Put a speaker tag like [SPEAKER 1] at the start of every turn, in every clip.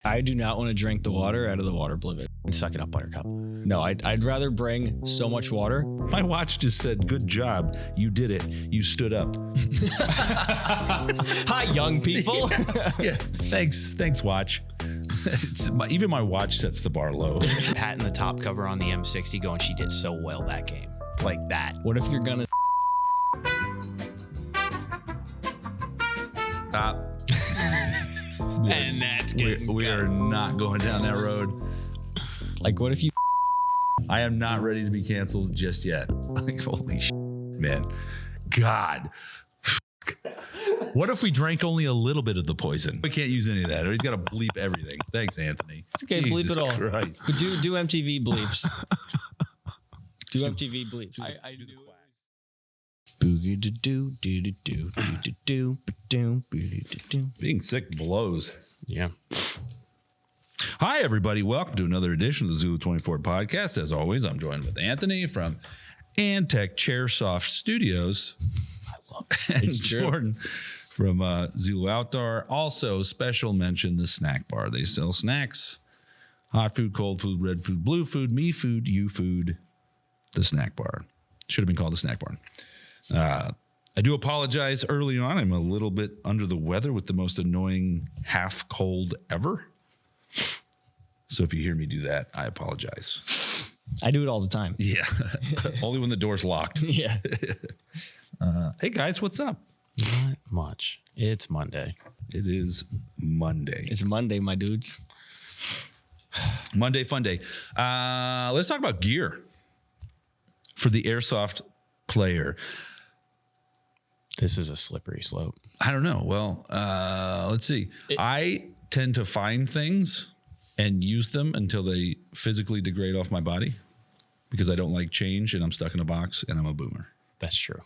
[SPEAKER 1] I do not want to drink the water out of the water blivet.
[SPEAKER 2] And suck it up, Buttercup.
[SPEAKER 1] No, I'd rather bring so much water.
[SPEAKER 3] My watch just said, "Good job. You did it. You stood up."
[SPEAKER 1] Hi, young people.
[SPEAKER 3] Yeah. Thanks, watch. Even my watch sets the bar low.
[SPEAKER 2] Patting the top cover on the M60 going, she did so well that game. Like that.
[SPEAKER 1] What if you're gonna...
[SPEAKER 3] Stop.
[SPEAKER 2] And that's getting
[SPEAKER 3] we are not going down that road.
[SPEAKER 1] Like, what if you...
[SPEAKER 3] I am not ready to be canceled just yet. Like, holy shit, man. God. What if we drank only a little bit of the poison? We can't use any of that. He's got to bleep everything. Thanks, Anthony.
[SPEAKER 1] It's okay, bleep it all.
[SPEAKER 3] Christ.
[SPEAKER 1] But do MTV bleeps. Do MTV bleeps.
[SPEAKER 2] I do.
[SPEAKER 3] Being sick blows.
[SPEAKER 2] Yeah.
[SPEAKER 3] Hi, everybody. Welcome to another edition of the Zulu 24 podcast. As always, I'm joined with Anthony from Antech Airsoft Studios.
[SPEAKER 2] I love it.
[SPEAKER 3] And
[SPEAKER 1] It's true.
[SPEAKER 3] Jordan from Zulu Outdoor. Also, special mention, the snack bar. They sell snacks, hot food, cold food, red food, blue food, me food, you food. The snack bar. Should have been called the snack bar. I do apologize early on. I'm a little bit under the weather with the most annoying half cold ever. So if you hear me do that, I apologize.
[SPEAKER 1] I do it all the time.
[SPEAKER 3] Yeah. Only when the door's locked.
[SPEAKER 1] Yeah.
[SPEAKER 3] Hey guys, what's up?
[SPEAKER 2] Not much. It's Monday.
[SPEAKER 3] It is Monday.
[SPEAKER 1] It's Monday, my dudes.
[SPEAKER 3] Monday fun day. Let's talk about gear for the Airsoft player.
[SPEAKER 2] This is a slippery slope.
[SPEAKER 3] I don't know. Well, let's see. I tend to find things and use them until they physically degrade off my body because I don't like change and I'm stuck in a box and I'm a boomer.
[SPEAKER 2] That's true.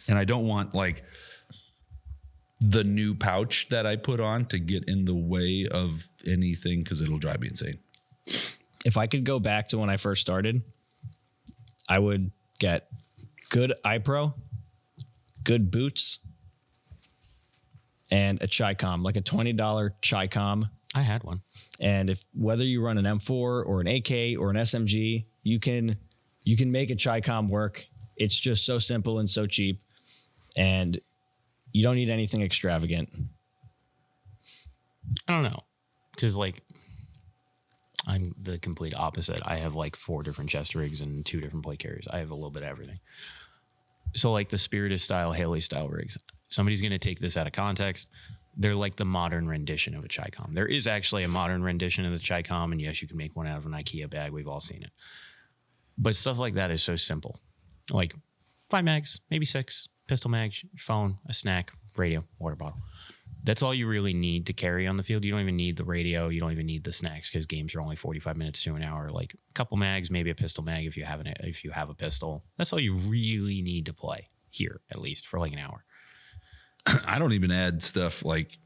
[SPEAKER 3] And I don't want like the new pouch that I put on to get in the way of anything because it'll drive me insane.
[SPEAKER 1] If I could go back to when I first started, I would get good iPro, good boots, and a Chi-Com, like a $20 Chi-Com.
[SPEAKER 2] I had one.
[SPEAKER 1] And if whether you run an M4 or an AK or an SMG, you can make a Chi-Com work. It's just so simple and so cheap, and you don't need anything extravagant.
[SPEAKER 2] I don't know. Because, like, I'm the complete opposite. I have, like, 4 different chest rigs and 2 different plate carriers. I have a little bit of everything. So, like, the Spiritus style, Haley style rigs, somebody's going to take this out of context. They're like the modern rendition of a Chi-Com. There is actually a modern rendition of the Chi-Com, and yes, you can make one out of an IKEA bag. We've all seen it. But stuff like that is so simple. Like 5 mags, maybe 6, pistol mags, your phone, a snack, radio, water bottle. That's all you really need to carry on the field. You don't even need the radio. You don't even need the snacks because games are only 45 minutes to an hour. Like a couple mags, maybe a pistol mag if you have a pistol. That's all you really need to play here, at least for like an hour.
[SPEAKER 3] I don't even add stuff like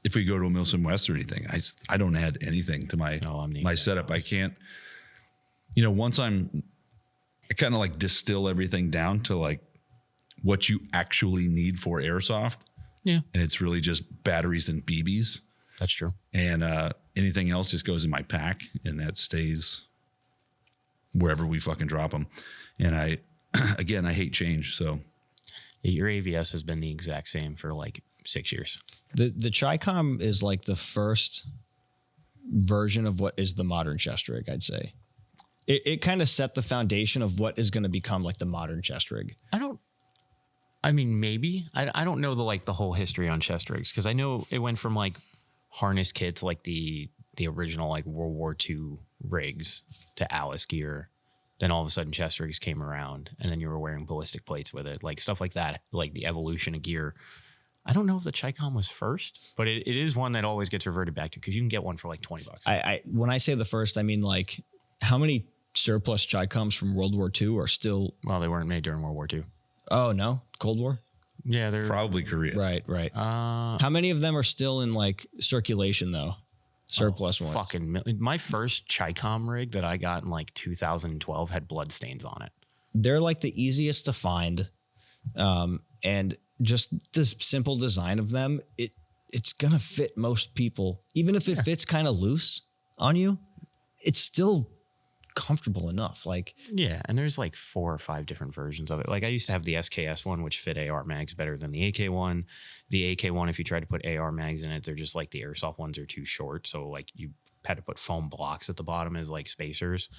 [SPEAKER 3] if we go to a Milson West or anything. I don't add anything to my setup. I can't. Once I kind of like distill everything down to like what you actually need for Airsoft.
[SPEAKER 2] Yeah,
[SPEAKER 3] and it's really just batteries and BBs.
[SPEAKER 2] That's true.
[SPEAKER 3] And anything else just goes in my pack, and that stays wherever we fucking drop them. And I hate change, so.
[SPEAKER 2] Your AVS has been the exact same for like 6 years.
[SPEAKER 1] The Chi-Com is like the first version of what is the modern chest rig, I'd say. It kind of set the foundation of what is going to become like the modern chest rig.
[SPEAKER 2] Maybe. I don't know the whole history on chest rigs because I know it went from like harness kits like the original like World War II rigs to Alice gear. Then all of a sudden chest rigs came around and then you were wearing ballistic plates with it, like stuff like that, like the evolution of gear. I don't know if the Chi-Com was first, but it is one that always gets reverted back to because you can get one for like $20.
[SPEAKER 1] When I say the first, I mean like how many surplus Chi-Coms from World War II are still...
[SPEAKER 2] Well, they weren't made during World War II.
[SPEAKER 1] Oh, no? Cold War?
[SPEAKER 2] Yeah, they're...
[SPEAKER 3] Probably Korea.
[SPEAKER 1] Right. How many of them are still in like circulation though? Surplus ones.
[SPEAKER 2] My first Chi-Com rig that I got in like 2012 had bloodstains on it.
[SPEAKER 1] They're like the easiest to find. And just this simple design of them, it's going to fit most people. Even if it fits kind of loose on you, it's still comfortable enough. Like,
[SPEAKER 2] yeah, and there's like 4 or 5 different versions of it. Like I used to have the SKS one, which fit AR mags better than the AK one. The AK one, if you try to put AR mags in it, they're just like the Airsoft ones are too short. So like you had to put foam blocks at the bottom as like spacers.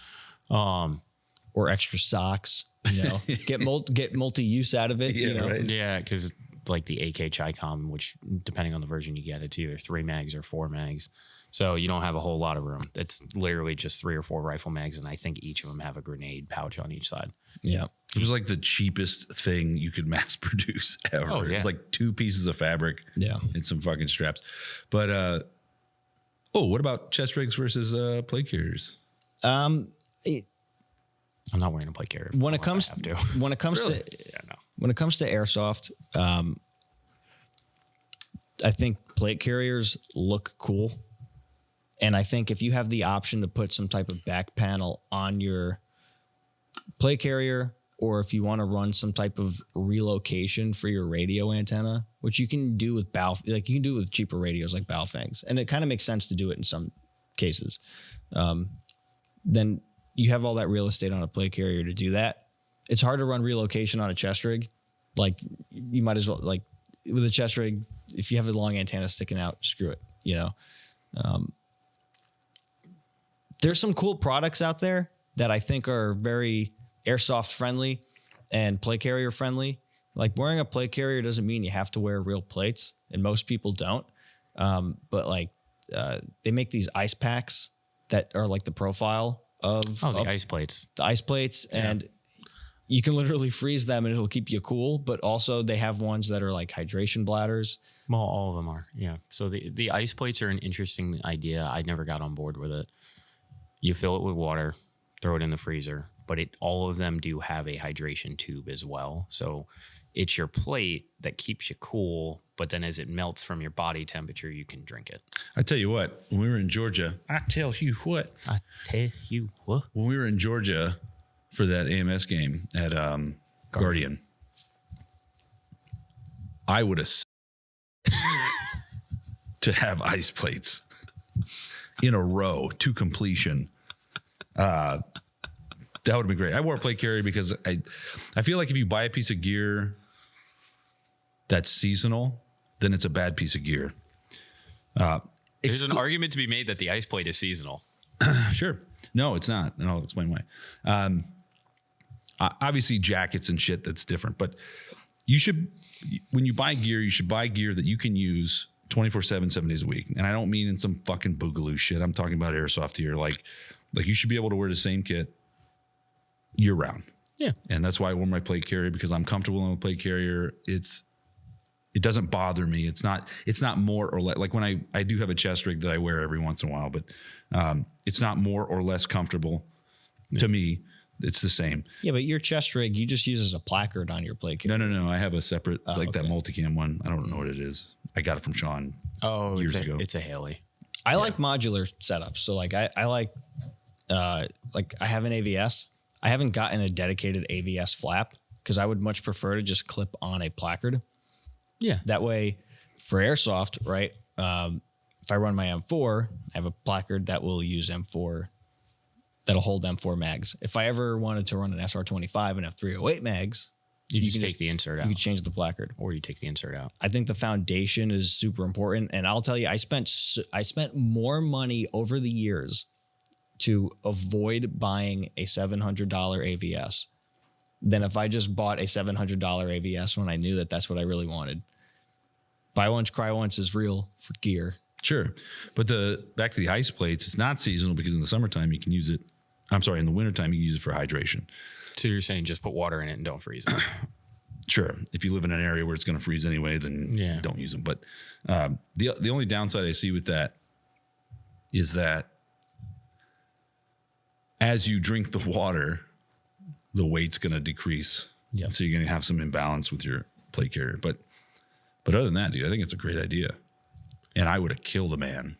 [SPEAKER 1] or extra socks, you know, get multi-use out of it.
[SPEAKER 3] Yeah,
[SPEAKER 1] you know?
[SPEAKER 3] right.
[SPEAKER 2] Yeah, because like the AK Chicom, which depending on the version you get, it's either 3 mags or 4 mags. So you don't have a whole lot of room. It's literally just 3 or 4 rifle mags, and I think each of them have a grenade pouch on each side.
[SPEAKER 1] Yeah.
[SPEAKER 3] It was like the cheapest thing you could mass produce ever.
[SPEAKER 2] Oh,
[SPEAKER 3] It
[SPEAKER 2] yeah.
[SPEAKER 3] was like 2 pieces of fabric
[SPEAKER 1] Yeah.
[SPEAKER 3] and some fucking straps. But what about chest rigs versus plate carriers?
[SPEAKER 2] I'm not wearing a plate carrier
[SPEAKER 1] When it comes
[SPEAKER 2] I have to.
[SPEAKER 1] when it comes
[SPEAKER 3] Really?
[SPEAKER 1] to
[SPEAKER 2] Yeah, no.
[SPEAKER 1] when it comes to airsoft, I think plate carriers look cool. And I think if you have the option to put some type of back panel on your plate carrier, or if you want to run some type of relocation for your radio antenna, which you can do with you can do it with cheaper radios like Baofangs, and it kind of makes sense to do it in some cases. Then you have all that real estate on a plate carrier to do that. It's hard to run relocation on a chest rig. Like you might as well, like with a chest rig, if you have a long antenna sticking out, screw it, you know? There's some cool products out there that I think are very airsoft friendly and plate carrier friendly. Like wearing a plate carrier doesn't mean you have to wear real plates, and most people don't. But like they make these ice packs that are like the profile of
[SPEAKER 2] The ice plates.
[SPEAKER 1] the ice plates, and you can literally freeze them and it'll keep you cool. But also they have ones that are like hydration bladders.
[SPEAKER 2] Well, all of them are. Yeah. So the ice plates are an interesting idea. I never got on board with it. You fill it with water, throw it in the freezer, but all of them do have a hydration tube as well. So it's your plate that keeps you cool, but then as it melts from your body temperature, you can drink it.
[SPEAKER 3] I tell you what, when we were in Georgia,
[SPEAKER 2] I tell you what.
[SPEAKER 3] when we were in Georgia for that AMS game at Guardian, I would have to have ice plates in a row to completion. That would have been great. I wore a plate carrier because I feel like if you buy a piece of gear that's seasonal, then it's a bad piece of gear.
[SPEAKER 2] There's an argument to be made that the ice plate is seasonal.
[SPEAKER 3] Sure. No, it's not. And I'll explain why. Obviously, jackets and shit, that's different. But you should, when you buy gear, you should buy gear that you can use 24/7, 7 days a week. And I don't mean in some fucking boogaloo shit. I'm talking about airsoft gear. Like you should be able to wear the same kit year round.
[SPEAKER 2] Yeah.
[SPEAKER 3] And that's why I wore my plate carrier, because I'm comfortable on a plate carrier. It doesn't bother me. It's not more or less, like when I do have a chest rig that I wear every once in a while, but it's not more or less comfortable to me. It's the same.
[SPEAKER 1] Yeah, but your chest rig, you just use as a placard on your plate carrier.
[SPEAKER 3] No. I have a separate, that
[SPEAKER 1] okay.
[SPEAKER 3] multicam one. I don't know what it is. I got it from Sean.
[SPEAKER 2] Oh,
[SPEAKER 3] Years ago.
[SPEAKER 2] It's a Haley.
[SPEAKER 1] I like modular setups. So like I like I have an AVS. I haven't gotten a dedicated AVS flap because I would much prefer to just clip on a placard.
[SPEAKER 2] Yeah.
[SPEAKER 1] That way for airsoft, right? If I run my M4, I have a placard that will use M4, that'll hold M4 mags. If I ever wanted to run an SR25 and have 308 mags,
[SPEAKER 2] You
[SPEAKER 1] can
[SPEAKER 2] just take the insert out.
[SPEAKER 1] you can change the placard.
[SPEAKER 2] Or you take the insert out.
[SPEAKER 1] I think the foundation is super important. And I'll tell you, I spent more money over the years to avoid buying a $700 AVS than if I just bought a $700 AVS when I knew that that's what I really wanted. Buy once, cry once is real for gear.
[SPEAKER 3] Sure. But back to the ice plates, it's not seasonal because in the summertime you can use it. I'm sorry, in the wintertime you can use it for hydration.
[SPEAKER 2] So you're saying just put water in it and don't freeze it.
[SPEAKER 3] Sure. If you live in an area where it's going to freeze anyway, then don't use them. But the only downside I see with that is that as you drink the water, the weight's going to decrease.
[SPEAKER 2] Yeah.
[SPEAKER 3] So you're going to have some imbalance with your plate carrier. But other than that, dude, I think it's a great idea. And I would have killed a man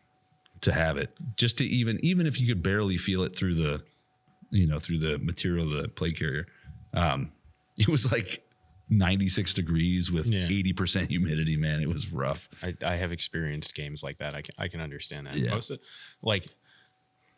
[SPEAKER 3] to have it, just to even if you could barely feel it through the material of the plate carrier. It was like 96 degrees with
[SPEAKER 2] Yeah.
[SPEAKER 3] 80% humidity, man. It was rough.
[SPEAKER 2] I have experienced games like that. I can understand that.
[SPEAKER 3] Yeah.
[SPEAKER 2] Most of, like,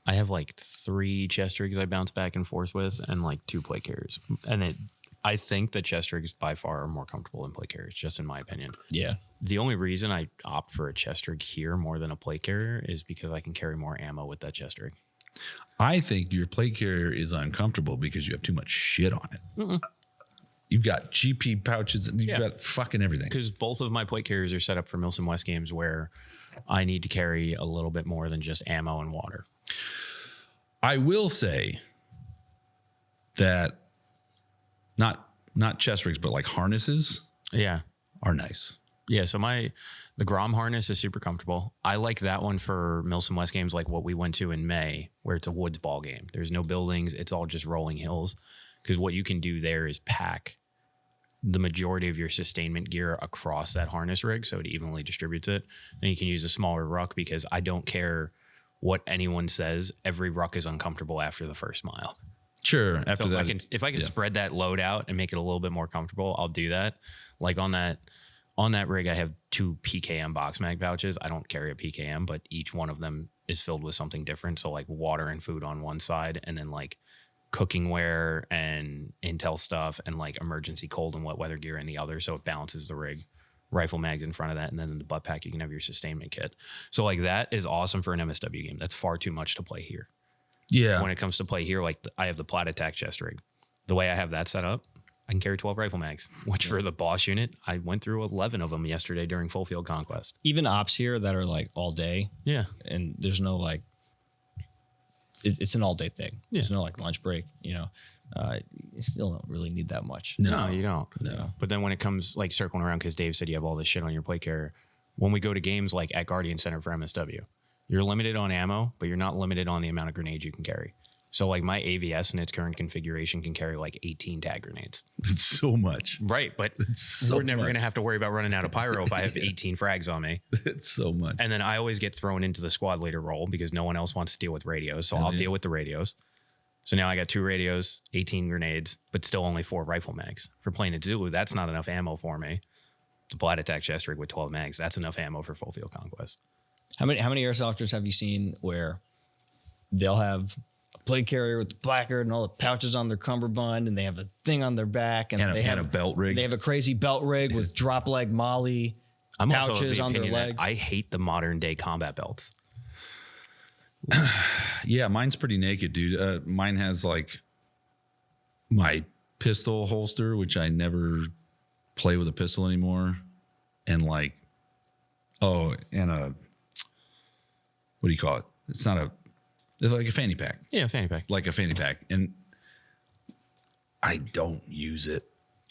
[SPEAKER 2] I have like 3 chest rigs I bounce back and forth with, and like 2 plate carriers. And I think that chest rigs by far are more comfortable than plate carriers, just in my opinion.
[SPEAKER 1] Yeah.
[SPEAKER 2] The only reason I opt for a chest rig here more than a plate carrier is because I can carry more ammo with that chest rig.
[SPEAKER 3] I think your plate carrier is uncomfortable because you have too much shit on it. You've got GP pouches and you've got fucking everything.
[SPEAKER 2] Because both of my plate carriers are set up for Milsim West games where I need to carry a little bit more than just ammo and water.
[SPEAKER 3] I will say that not chest rigs, but like harnesses
[SPEAKER 2] Yeah.
[SPEAKER 3] are nice.
[SPEAKER 2] Yeah, so the Grom harness is super comfortable. I like that one for Milsim West games like what we went to in May, where it's a woods ball game. There's no buildings. It's all just rolling hills. Because what you can do there is pack the majority of your sustainment gear across that harness rig so it evenly distributes it. Then you can use a smaller ruck because I don't care what anyone says. Every ruck is uncomfortable after the first mile.
[SPEAKER 3] Sure. After
[SPEAKER 2] So
[SPEAKER 3] that,
[SPEAKER 2] if I can spread that load out and make it a little bit more comfortable, I'll do that. Like on that rig, I have 2 PKM box mag pouches. I don't carry a PKM, but each one of them is filled with something different. So like water and food on one side, and then like cooking wear and intel stuff and like emergency cold and wet weather gear in the other. So it balances the rig. Rifle mags in front of that, and then in the butt pack you can have your sustainment kit. So like that is awesome for an MSW game. That's far too much to play here.
[SPEAKER 3] yeah.
[SPEAKER 2] When it comes to play here, like I have the Plat Attack chest rig. The way I have that set up, I can carry 12 rifle mags, which for the boss unit, I went through 11 of them yesterday during Full Field Conquest.
[SPEAKER 1] Even ops here that are like all day,
[SPEAKER 2] Yeah.
[SPEAKER 1] and there's no like, it's an all day thing.
[SPEAKER 2] Yeah.
[SPEAKER 1] There's no like lunch break, you know. You still don't really need that much.
[SPEAKER 2] No, you don't.
[SPEAKER 3] No.
[SPEAKER 2] But then when it comes like circling around, because Dave said you have all this shit on your plate carrier, when we go to games like at Guardian Center for MSW, you're limited on ammo, but you're not limited on the amount of grenades you can carry. So like my AVS in its current configuration can carry like 18 tag grenades.
[SPEAKER 3] It's so much.
[SPEAKER 2] Right, but
[SPEAKER 3] So
[SPEAKER 2] we're never
[SPEAKER 3] much.
[SPEAKER 2] going to have to worry about running out of pyro if I have 18 frags on me.
[SPEAKER 3] It's so much.
[SPEAKER 2] And then I always get thrown into the squad leader role because no one else wants to deal with radios. So I'll deal with the radios. So now I got 2 radios, 18 grenades, but still only 4 rifle mags. For playing at Zulu, that's not enough ammo for me. The Plat Attack chest rig with 12 mags, that's enough ammo for Full Field Conquest.
[SPEAKER 1] How many airsofters have you seen where they'll have a plate carrier with the placard and all the pouches on their cummerbund, and they have a thing on their back, and they have
[SPEAKER 3] a belt rig.
[SPEAKER 1] They have a crazy belt rig with drop leg molly
[SPEAKER 2] I'm also of
[SPEAKER 1] pouches
[SPEAKER 2] the
[SPEAKER 1] on their
[SPEAKER 2] opinion that
[SPEAKER 1] legs.
[SPEAKER 2] I hate the modern day combat belts.
[SPEAKER 3] Yeah, mine's pretty naked, dude. Mine has like my pistol holster, which I never play with a pistol anymore, and like, and a, what do you call it? It's like a fanny pack,
[SPEAKER 2] Yeah, fanny pack.
[SPEAKER 3] like a fanny pack, and I don't use it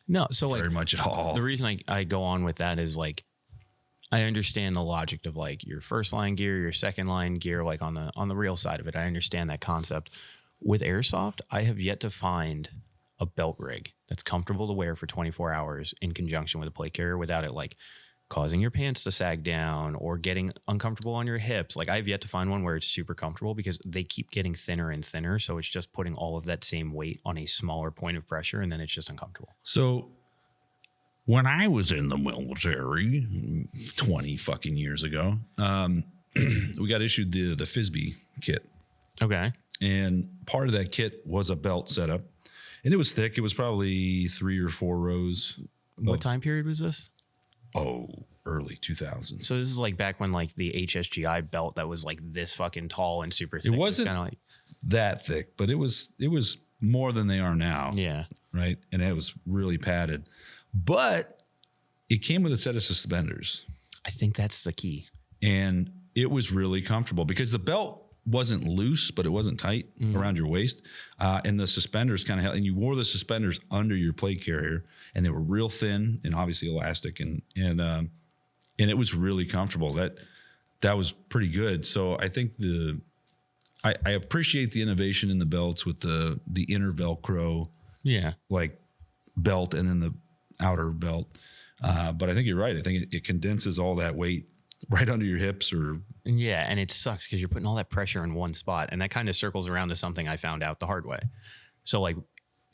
[SPEAKER 2] No, so like
[SPEAKER 3] very much at all.
[SPEAKER 2] the reason I go on with that is like I understand the logic of like your first line gear, your second line gear, like on the real side of it. I understand that concept. With Airsoft, I have yet to find a belt rig that's comfortable to wear for 24 hours in conjunction with a plate carrier without it like causing your pants to sag down or getting uncomfortable on your hips. Like I've yet to find one where it's super comfortable because they keep getting thinner and thinner. So it's just putting all of that same weight on a smaller point of pressure, and then it's just uncomfortable.
[SPEAKER 3] So when I was in the military 20 fucking years ago, we got issued the FISB kit.
[SPEAKER 2] Okay.
[SPEAKER 3] And part of that kit was a belt setup. And it was thick. It was probably 3 or 4 rows.
[SPEAKER 2] What time period was this?
[SPEAKER 3] Early 2000s.
[SPEAKER 2] So this is like back when like the HSGI belt that was like this fucking tall and super thick.
[SPEAKER 3] It wasn't
[SPEAKER 2] kind of like,
[SPEAKER 3] that thick, but it was more than they are now.
[SPEAKER 2] yeah.
[SPEAKER 3] Right. And it was really padded. But it came with a set of suspenders.
[SPEAKER 2] I think that's the key.
[SPEAKER 3] And it was really comfortable because the belt wasn't loose, but it wasn't tight around your waist. And the suspenders kind of held, and you wore the suspenders under your plate carrier, and they were real thin and obviously elastic, and it was really comfortable. That was pretty good. So I think I appreciate the innovation in the belts with the inner Velcro
[SPEAKER 2] Yeah.
[SPEAKER 3] like belt and then the outer belt. But I think you're right. I think it condenses all that weight right under your hips or.
[SPEAKER 2] Yeah. And it sucks because you're putting all that pressure in one spot. And that kind of circles around to something I found out the hard way. So like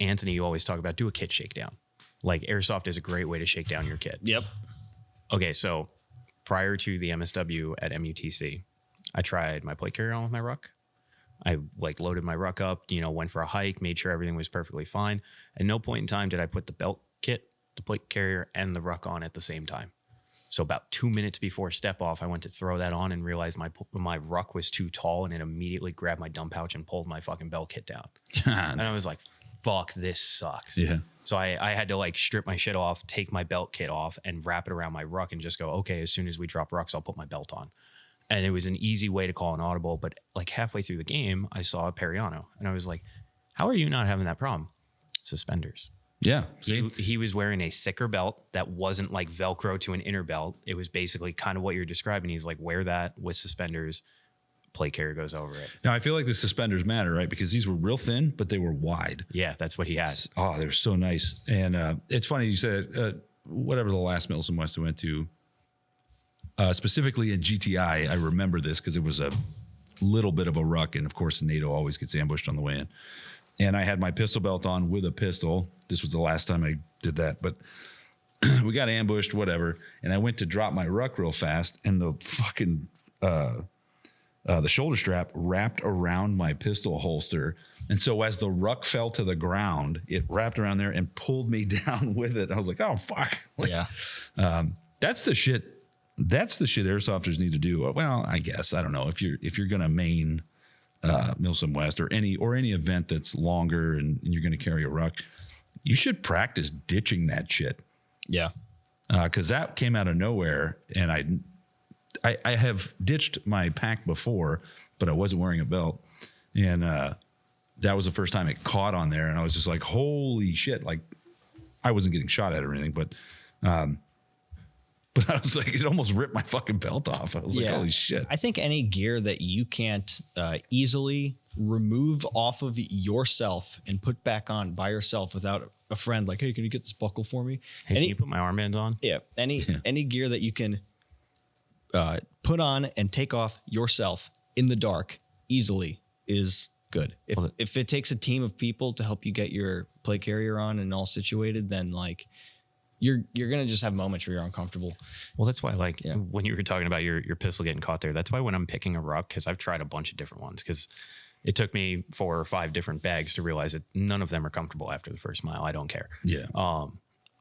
[SPEAKER 2] Anthony, you always talk about do a kit shakedown. Like Airsoft is a great way to shake down your kit.
[SPEAKER 1] Yep.
[SPEAKER 2] Okay, so prior to the MSW at MUTC, I tried my plate carrier on with my ruck. I like loaded my ruck up, went for a hike, made sure everything was perfectly fine. At no point in time did I put the belt kit, the plate carrier, and the ruck on at the same time. So about 2 minutes before step off, I went to throw that on and realized my ruck was too tall, and it immediately grabbed my dump pouch and pulled my fucking belt kit down. And I was like, fuck, this sucks.
[SPEAKER 3] Yeah.
[SPEAKER 2] So I had to like strip my shit off, take my belt kit off, and wrap it around my ruck and just go, okay, as soon as we drop rucks, I'll put my belt on. And it was an easy way to call an audible. But like halfway through the game, I saw a Periano, and I was like, how are you not having that problem? Suspenders.
[SPEAKER 3] Yeah.
[SPEAKER 2] He was wearing a thicker belt that wasn't like Velcro to an inner belt. It was basically kind of what you're describing. He's like, wear that with suspenders. Plate carrier goes over it.
[SPEAKER 3] Now, I feel like the suspenders matter, right? Because these were real thin, but they were wide.
[SPEAKER 2] Yeah, that's what he had.
[SPEAKER 3] Oh, they're so nice. And it's funny you said, whatever the last Milson West I went to, specifically in GTI, I remember this because it was a little bit of a ruck. And of course, NATO always gets ambushed on the way in. And I had my pistol belt on with a pistol. This was the last time I did that. But we got ambushed, whatever. And I went to drop my ruck real fast. And the fucking, the shoulder strap wrapped around my pistol holster. And so as the ruck fell to the ground, it wrapped around there and pulled me down with it. I was like, oh, fuck.
[SPEAKER 1] Yeah.
[SPEAKER 3] That's the shit. That's the shit airsofters need to do. Well, I guess, I don't know, if you're going to main Milsim West or any event that's longer and you're going to carry a ruck, you should practice ditching that shit.
[SPEAKER 1] Yeah.
[SPEAKER 3] Because that came out of nowhere, and I have ditched my pack before, but I wasn't wearing a belt, and that was the first time it caught on there, and I was just like, holy shit. Like, I wasn't getting shot at or anything, but I was like, it almost ripped my fucking belt off. I was like, holy shit.
[SPEAKER 1] I think any gear that you can't easily remove off of yourself and put back on by yourself without a friend, like, hey, can you get this buckle for me?
[SPEAKER 2] Hey, can you put my armbands on?
[SPEAKER 1] Yeah. Any gear that you can put on and take off yourself in the dark easily is good. If it takes a team of people to help you get your plate carrier on and all situated, then like you're gonna just have moments where you're uncomfortable.
[SPEAKER 2] Well, that's why when you were talking about your pistol getting caught there, that's why when I'm picking a ruck, because I've tried a bunch of different ones, because it took me 4 or 5 different bags to realize that none of them are comfortable after the first mile. I don't care.
[SPEAKER 3] Yeah.
[SPEAKER 2] All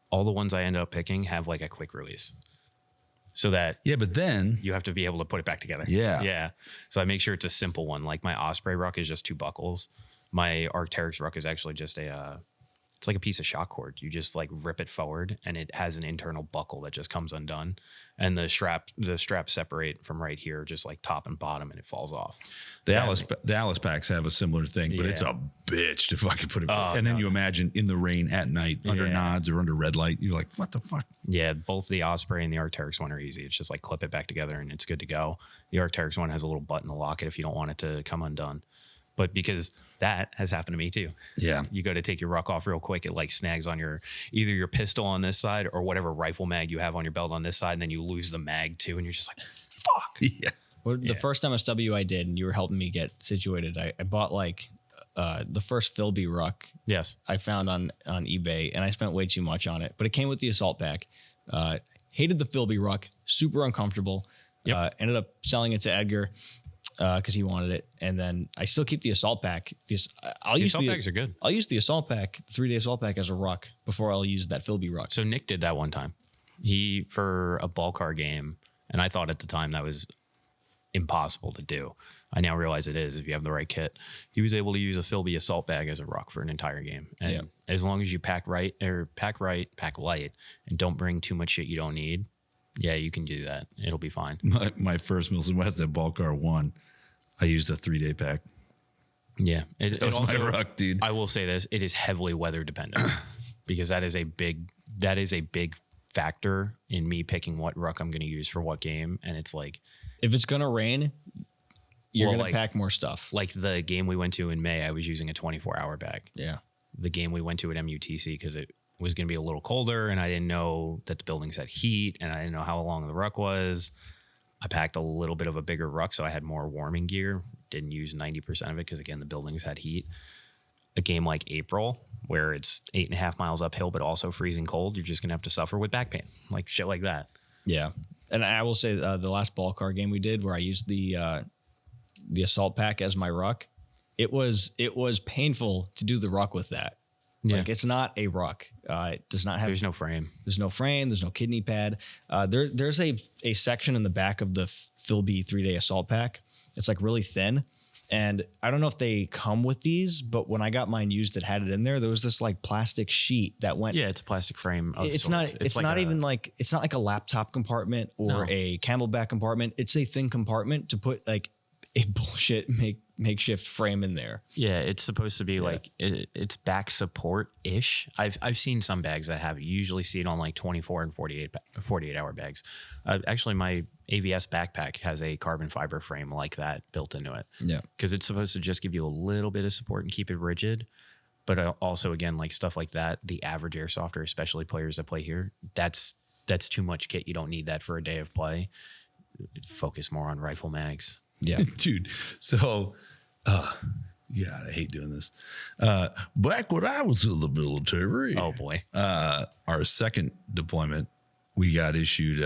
[SPEAKER 2] the ones I end up picking have like a quick release. So that
[SPEAKER 3] But then
[SPEAKER 2] you have to be able to put it back together.
[SPEAKER 3] Yeah.
[SPEAKER 2] Yeah. So I make sure it's a simple one. Like my Osprey ruck is just 2 buckles. My Arc'teryx ruck is actually just it's like a piece of shock cord. You just like rip it forward, and it has an internal buckle that just comes undone. And the straps separate from right here, just like top and bottom, and it falls off.
[SPEAKER 3] the Alice packs have a similar thing, but it's a bitch to fucking put it. And then you imagine in the rain at night under nods or under red light, you're like, what the fuck?
[SPEAKER 2] Yeah, both the Osprey and the Arc'teryx one are easy. It's just like clip it back together and it's good to go. The Arc'teryx one has a little button to lock it if you don't want it to come undone. But because that has happened to me too.
[SPEAKER 3] Yeah.
[SPEAKER 2] You go to take your ruck off real quick, it like snags on either your pistol on this side or whatever rifle mag you have on your belt on this side, and then you lose the mag too, and you're just like, fuck.
[SPEAKER 3] Yeah.
[SPEAKER 1] Well, the first MSW I did, and you were helping me get situated, I bought like the first Philby ruck
[SPEAKER 2] Yes.
[SPEAKER 1] I found on eBay, and I spent way too much on it. But it came with the assault pack. Hated the Philby ruck, super uncomfortable.
[SPEAKER 2] Yep.
[SPEAKER 1] Ended up selling it to Edgar because he wanted it, and then I still keep the assault pack. I'll use
[SPEAKER 2] assault packs are good.
[SPEAKER 1] I'll use the assault pack, 3-day assault pack, as a ruck before I'll use that Philby ruck.
[SPEAKER 2] So Nick did that one time. He, for a ball car game, and I thought at the time that was impossible to do. I now realize it is if you have the right kit. He was able to use a Philby assault bag as a ruck for an entire game. And as long as you pack light, and don't bring too much shit you don't need, yeah, you can do that. It'll be fine.
[SPEAKER 3] My first Milson West at Ball Car 1, I used a 3-day pack.
[SPEAKER 2] Yeah.
[SPEAKER 3] That was my ruck, dude.
[SPEAKER 2] I will say this, it is heavily weather dependent because that is a big factor in me picking what ruck I'm going to use for what game. And it's like,
[SPEAKER 1] if it's going to rain, you're going to
[SPEAKER 2] like,
[SPEAKER 1] pack more stuff.
[SPEAKER 2] Like the game we went to in May, I was using a 24-hour bag.
[SPEAKER 1] Yeah.
[SPEAKER 2] The game we went to at MUTC, because it was going to be a little colder and I didn't know that the buildings had heat and I didn't know how long the ruck was. I packed a little bit of a bigger ruck, so I had more warming gear. Didn't use 90% of it because, again, the buildings had heat. A game like April, where it's 8.5 miles uphill, but also freezing cold. You're just going to have to suffer with back pain, like shit like that.
[SPEAKER 1] Yeah. And I will say the last ball car game we did where I used the assault pack as my ruck, it was painful to do the ruck with that.
[SPEAKER 2] Yeah.
[SPEAKER 1] Like it's not a ruck. It does not have.
[SPEAKER 2] There's no frame.
[SPEAKER 1] There's no frame. There's no kidney pad. There's a section in the back of the Philby 3-day assault pack. It's like really thin. And I don't know if they come with these, but when I got mine used, it had it in there. There was this like plastic sheet that went.
[SPEAKER 2] Yeah, it's a plastic frame.
[SPEAKER 1] It's not. It's not even like. It's not like a laptop compartment or a Camelback compartment. It's a thin compartment to put like a bullshit makeshift frame in there.
[SPEAKER 2] Yeah, it's supposed to be like it's back support ish. I've seen some bags that have. You usually see it on like 24 and 48 hour bags. Actually, my AVS backpack has a carbon fiber frame like that built into it.
[SPEAKER 1] Yeah,
[SPEAKER 2] because it's supposed to just give you a little bit of support and keep it rigid. But also, again, like stuff like that, the average airsofter, especially players that play here, that's too much kit. You don't need that for a day of play. Focus more on rifle mags.
[SPEAKER 1] Yeah,
[SPEAKER 3] dude. So, God, I hate doing this. Back when I was in the military,
[SPEAKER 2] oh boy,
[SPEAKER 3] our second deployment, we got issued.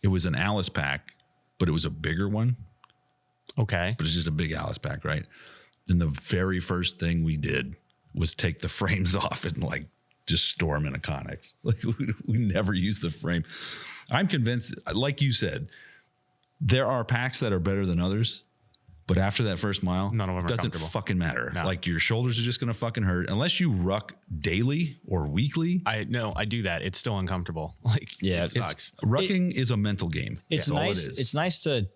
[SPEAKER 3] It was an Alice pack, but it was a bigger one.
[SPEAKER 2] Okay,
[SPEAKER 3] but it's just a big Alice pack, right? And the very first thing we did was take the frames off and like just store them in a Connex. Like we never used the frame. I'm convinced, like you said, there are packs that are better than others, but after that first mile,
[SPEAKER 2] none of them
[SPEAKER 3] doesn't fucking matter. No. Like your shoulders are just going to fucking hurt unless you ruck daily or weekly.
[SPEAKER 2] I do that. It's still uncomfortable. Like,
[SPEAKER 1] yeah,
[SPEAKER 2] it sucks.
[SPEAKER 3] Rucking is a mental game.
[SPEAKER 1] It's nice. It's nice to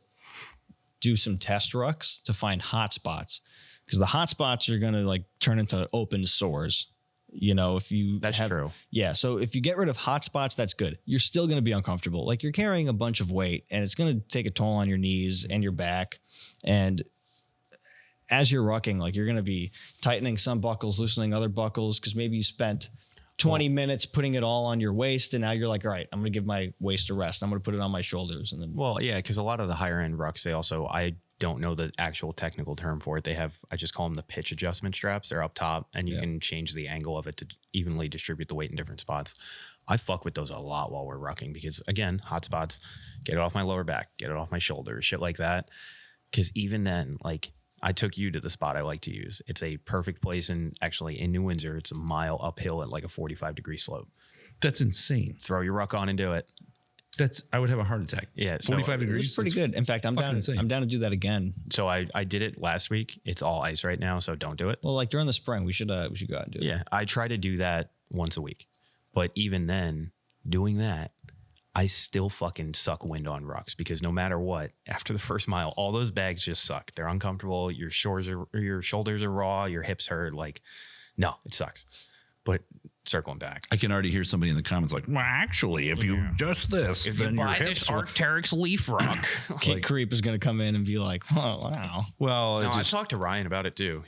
[SPEAKER 1] do some test rucks to find hot spots because the hot spots are going to like turn into open sores. You know, if you
[SPEAKER 2] that's true.
[SPEAKER 1] Yeah. So if you get rid of hot spots, that's good. You're still going to be uncomfortable. Like you're carrying a bunch of weight and it's going to take a toll on your knees and your back. And as you're rucking, like you're going to be tightening some buckles, loosening other buckles because maybe you spent 20 minutes putting it all on your waist. And now you're like, all right, I'm going to give my waist a rest. I'm going to put it on my shoulders. And then,
[SPEAKER 2] well, yeah, because a lot of the higher end rucks, they also, I don't know the actual technical term for it. They have, I just call them the pitch adjustment straps. They're up top and you can change the angle of it to evenly distribute the weight in different spots. I fuck with those a lot while we're rucking because again, hot spots, get it off my lower back, get it off my shoulders, shit like that. Because even then, like I took you to the spot I like to use. It's a perfect place in New Windsor. It's a mile uphill at like a 45-degree slope.
[SPEAKER 3] That's insane.
[SPEAKER 2] Throw your ruck on and do it.
[SPEAKER 3] I would have a heart attack.
[SPEAKER 2] Yeah,
[SPEAKER 3] 45 degrees.
[SPEAKER 1] It's pretty good. In fact, I'm down to do that again.
[SPEAKER 2] So I did it last week. It's all ice right now, so don't do it.
[SPEAKER 1] Well, like during the spring, we should go out and do it.
[SPEAKER 2] Yeah, I try to do that once a week. But even then, doing that, I still fucking suck wind on rucks because no matter what, after the first mile, all those bags just suck. They're uncomfortable. Your shoulders are raw. Your hips hurt. Like, no, it sucks. But circling back,
[SPEAKER 3] I can already hear somebody in the comments like, well, actually, if you just this,
[SPEAKER 2] if
[SPEAKER 3] then
[SPEAKER 2] you
[SPEAKER 3] your
[SPEAKER 2] buy
[SPEAKER 3] hips
[SPEAKER 2] this Arc'teryx Leaf Ruck.
[SPEAKER 1] Kid Creep is going to come in and be like, oh, wow.
[SPEAKER 3] Well,
[SPEAKER 2] no, I talked to Ryan about it too.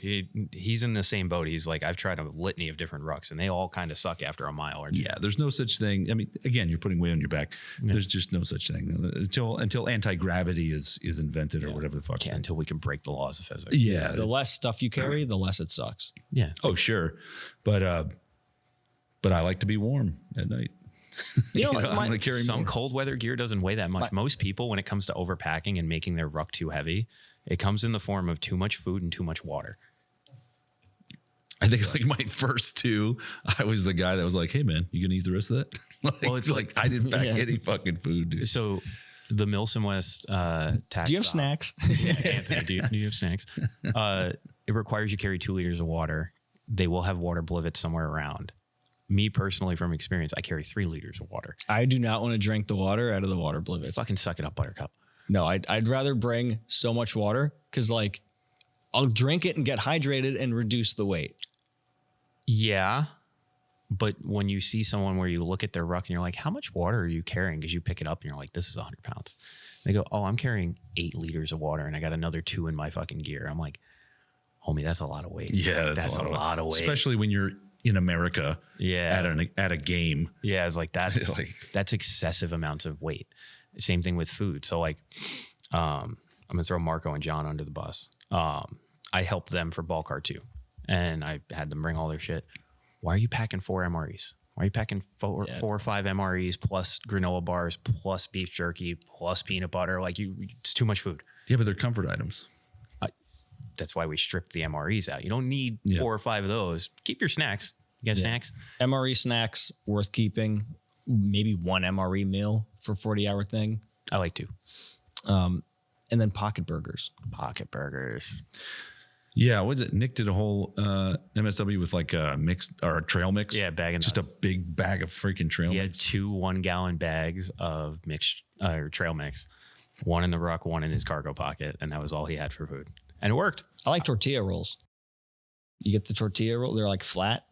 [SPEAKER 2] He's in the same boat. He's like, I've tried a litany of different rucks and they all kind of suck after a mile or two.
[SPEAKER 3] Yeah, there's no such thing. I mean, again, you're putting weight on your back. Yeah. There's just no such thing until anti-gravity is invented or whatever the fuck.
[SPEAKER 2] Yeah, until we can break the laws of physics.
[SPEAKER 3] Yeah.
[SPEAKER 1] The less stuff you carry, the less it sucks.
[SPEAKER 2] Yeah.
[SPEAKER 3] Oh, sure. But I like to be warm at night.
[SPEAKER 1] You know,
[SPEAKER 3] I'm going to carry
[SPEAKER 2] some
[SPEAKER 3] more.
[SPEAKER 2] cold weather gear doesn't weigh that much. Most people, when it comes to overpacking and making their ruck too heavy, it comes in the form of too much food and too much water.
[SPEAKER 3] I think like my first two, I was the guy that was like, hey man, you gonna eat the rest of that?
[SPEAKER 2] Well, it's
[SPEAKER 3] like I didn't pack any fucking food, dude.
[SPEAKER 2] So the Milsom West tax.
[SPEAKER 1] Do you have snacks?
[SPEAKER 2] Yeah, Anthony, do you have snacks? It requires you carry 2 liters of water. They will have water blivets somewhere around. Me personally, from experience, I carry 3 liters of water.
[SPEAKER 1] I do not want to drink the water out of the water blivets.
[SPEAKER 2] Fucking suck it up, Buttercup.
[SPEAKER 1] No, I'd rather bring so much water because like I'll drink it and get hydrated and reduce the weight.
[SPEAKER 2] Yeah. But when you see someone where you look at their ruck and you're like, how much water are you carrying? Because you pick it up and you're like, this is 100 pounds. And they go, oh, I'm carrying 8 liters of water and I got another 2 in my fucking gear. I'm like, homie, that's a lot of weight.
[SPEAKER 3] Yeah,
[SPEAKER 2] that's a lot of weight.
[SPEAKER 3] Especially when you're in America.
[SPEAKER 2] Yeah.
[SPEAKER 3] At a game.
[SPEAKER 2] Yeah, it's like that. That's excessive amounts of weight. Same thing with food. So like, I'm gonna throw Marco and John under the bus. I helped them for ball car 2. and I had them bring all their shit. Why are you packing 4 MREs? Why are you packing 4 or 5 MREs plus granola bars plus beef jerky plus peanut butter? Like it's too much food.
[SPEAKER 3] Yeah, but they're comfort items.
[SPEAKER 2] That's why we stripped the MREs out. You don't need 4 or 5 of those. Keep your snacks. You got snacks?
[SPEAKER 1] MRE snacks worth keeping. Maybe 1 MRE meal for 40-hour thing.
[SPEAKER 2] I like 2.
[SPEAKER 1] And then pocket burgers.
[SPEAKER 2] Pocket burgers.
[SPEAKER 3] Yeah, what is it? Nick did a whole MSW with like a mixed or a trail mix.
[SPEAKER 2] Yeah, bag and
[SPEAKER 3] just a big bag of freaking trail
[SPEAKER 2] mix. He had
[SPEAKER 3] mix.
[SPEAKER 2] 2 1-gallon bags of mixed or trail mix. 1 in the ruck, 1 in his cargo pocket, and that was all he had for food. And it worked.
[SPEAKER 1] I like tortilla rolls. You get the tortilla roll; they're like flat,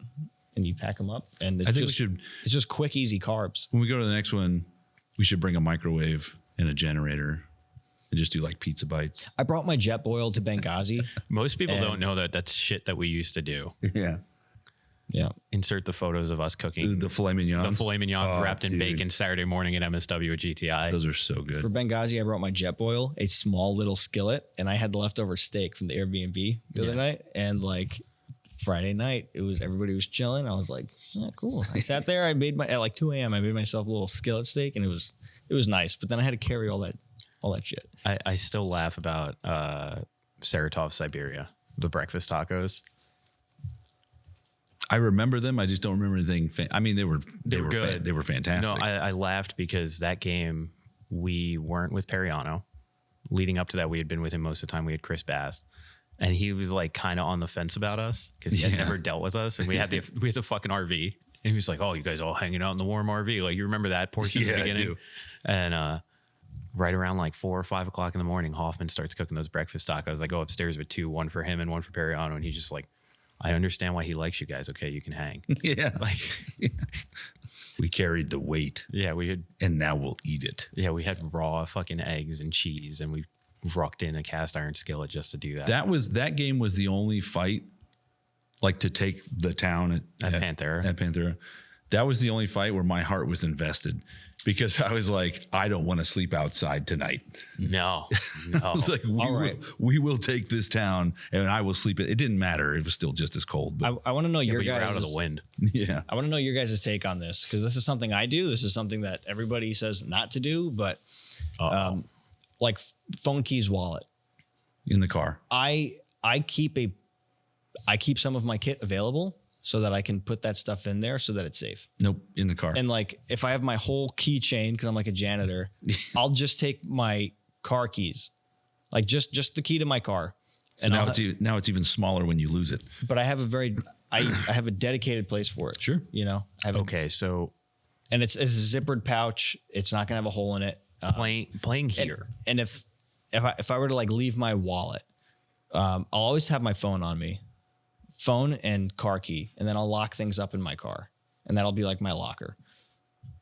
[SPEAKER 1] and you pack them up. And
[SPEAKER 3] I think we should.
[SPEAKER 1] It's just quick, easy carbs.
[SPEAKER 3] When we go to the next one, we should bring a microwave and a generator. And just do like pizza bites.
[SPEAKER 1] I brought my jet boil to Benghazi.
[SPEAKER 2] Most people don't know that that's shit that we used to do.
[SPEAKER 3] Yeah.
[SPEAKER 1] Yeah.
[SPEAKER 2] Insert the photos of us cooking.
[SPEAKER 3] The filet mignons.
[SPEAKER 2] The filet mignons wrapped in bacon Saturday morning at MSW at GTI.
[SPEAKER 3] Those are so good.
[SPEAKER 1] For Benghazi, I brought my jet boil, a small little skillet, and I had the leftover steak from the Airbnb the other night. And like Friday night, everybody was chilling. I was like, yeah, cool. I sat there. I made at like 2 a.m. I made myself a little skillet steak, and it was nice. But then I had to carry all that shit.
[SPEAKER 2] I still laugh about Saratov, Siberia, the breakfast tacos.
[SPEAKER 3] I remember them. I just don't remember anything. I mean, they were
[SPEAKER 2] good.
[SPEAKER 3] They were fantastic.
[SPEAKER 2] No, I laughed because that game we weren't with Periano. Leading up to that, we had been with him most of the time. We had Chris Bass, and he was like kind of on the fence about us because he had never dealt with us, and we had the fucking RV, and he was like, "Oh, you guys all hanging out in the warm RV? Like you remember that portion at the beginning?" I do. And right around like 4 or 5 o'clock in the morning, Hoffman starts cooking those breakfast tacos. I go upstairs with 2, 1 for him and 1 for Periano. And he's just like, I understand why he likes you guys. Okay, you can hang.
[SPEAKER 3] Yeah. We carried the weight.
[SPEAKER 2] Yeah, we had.
[SPEAKER 3] And now we'll eat it.
[SPEAKER 2] Yeah, we had raw fucking eggs and cheese. And we rucked in a cast iron skillet just to do that.
[SPEAKER 3] That game was the only fight, like to take the town
[SPEAKER 2] at Banter.
[SPEAKER 3] At Banter. That was the only fight where my heart was invested. Because I was like, I don't want to sleep outside tonight.
[SPEAKER 2] No.
[SPEAKER 3] I was like, we will take this town and I will sleep. It didn't matter. It was still just as cold. But
[SPEAKER 1] I want to know your guys'
[SPEAKER 2] out of the wind.
[SPEAKER 3] Yeah.
[SPEAKER 1] I want to know your guys' take on this because this is something I do. This is something that everybody says not to do, but like phone keys, wallet
[SPEAKER 3] in the car.
[SPEAKER 1] I keep some of my kit available so that I can put that stuff in there so that it's safe.
[SPEAKER 3] Nope, in the car.
[SPEAKER 1] And like, if I have my whole keychain, because I'm like a janitor, I'll just take my car keys, like just the key to my car.
[SPEAKER 3] So and now it's even smaller when you lose it.
[SPEAKER 1] But I have I have a dedicated place for it.
[SPEAKER 3] Sure.
[SPEAKER 1] You know.
[SPEAKER 2] And
[SPEAKER 1] it's a zippered pouch. It's not gonna have a hole in it.
[SPEAKER 2] Playing here.
[SPEAKER 1] And if I were to like leave my wallet, I'll always have my phone on me. Phone and car key, and then I'll lock things up in my car, and that'll be like my locker,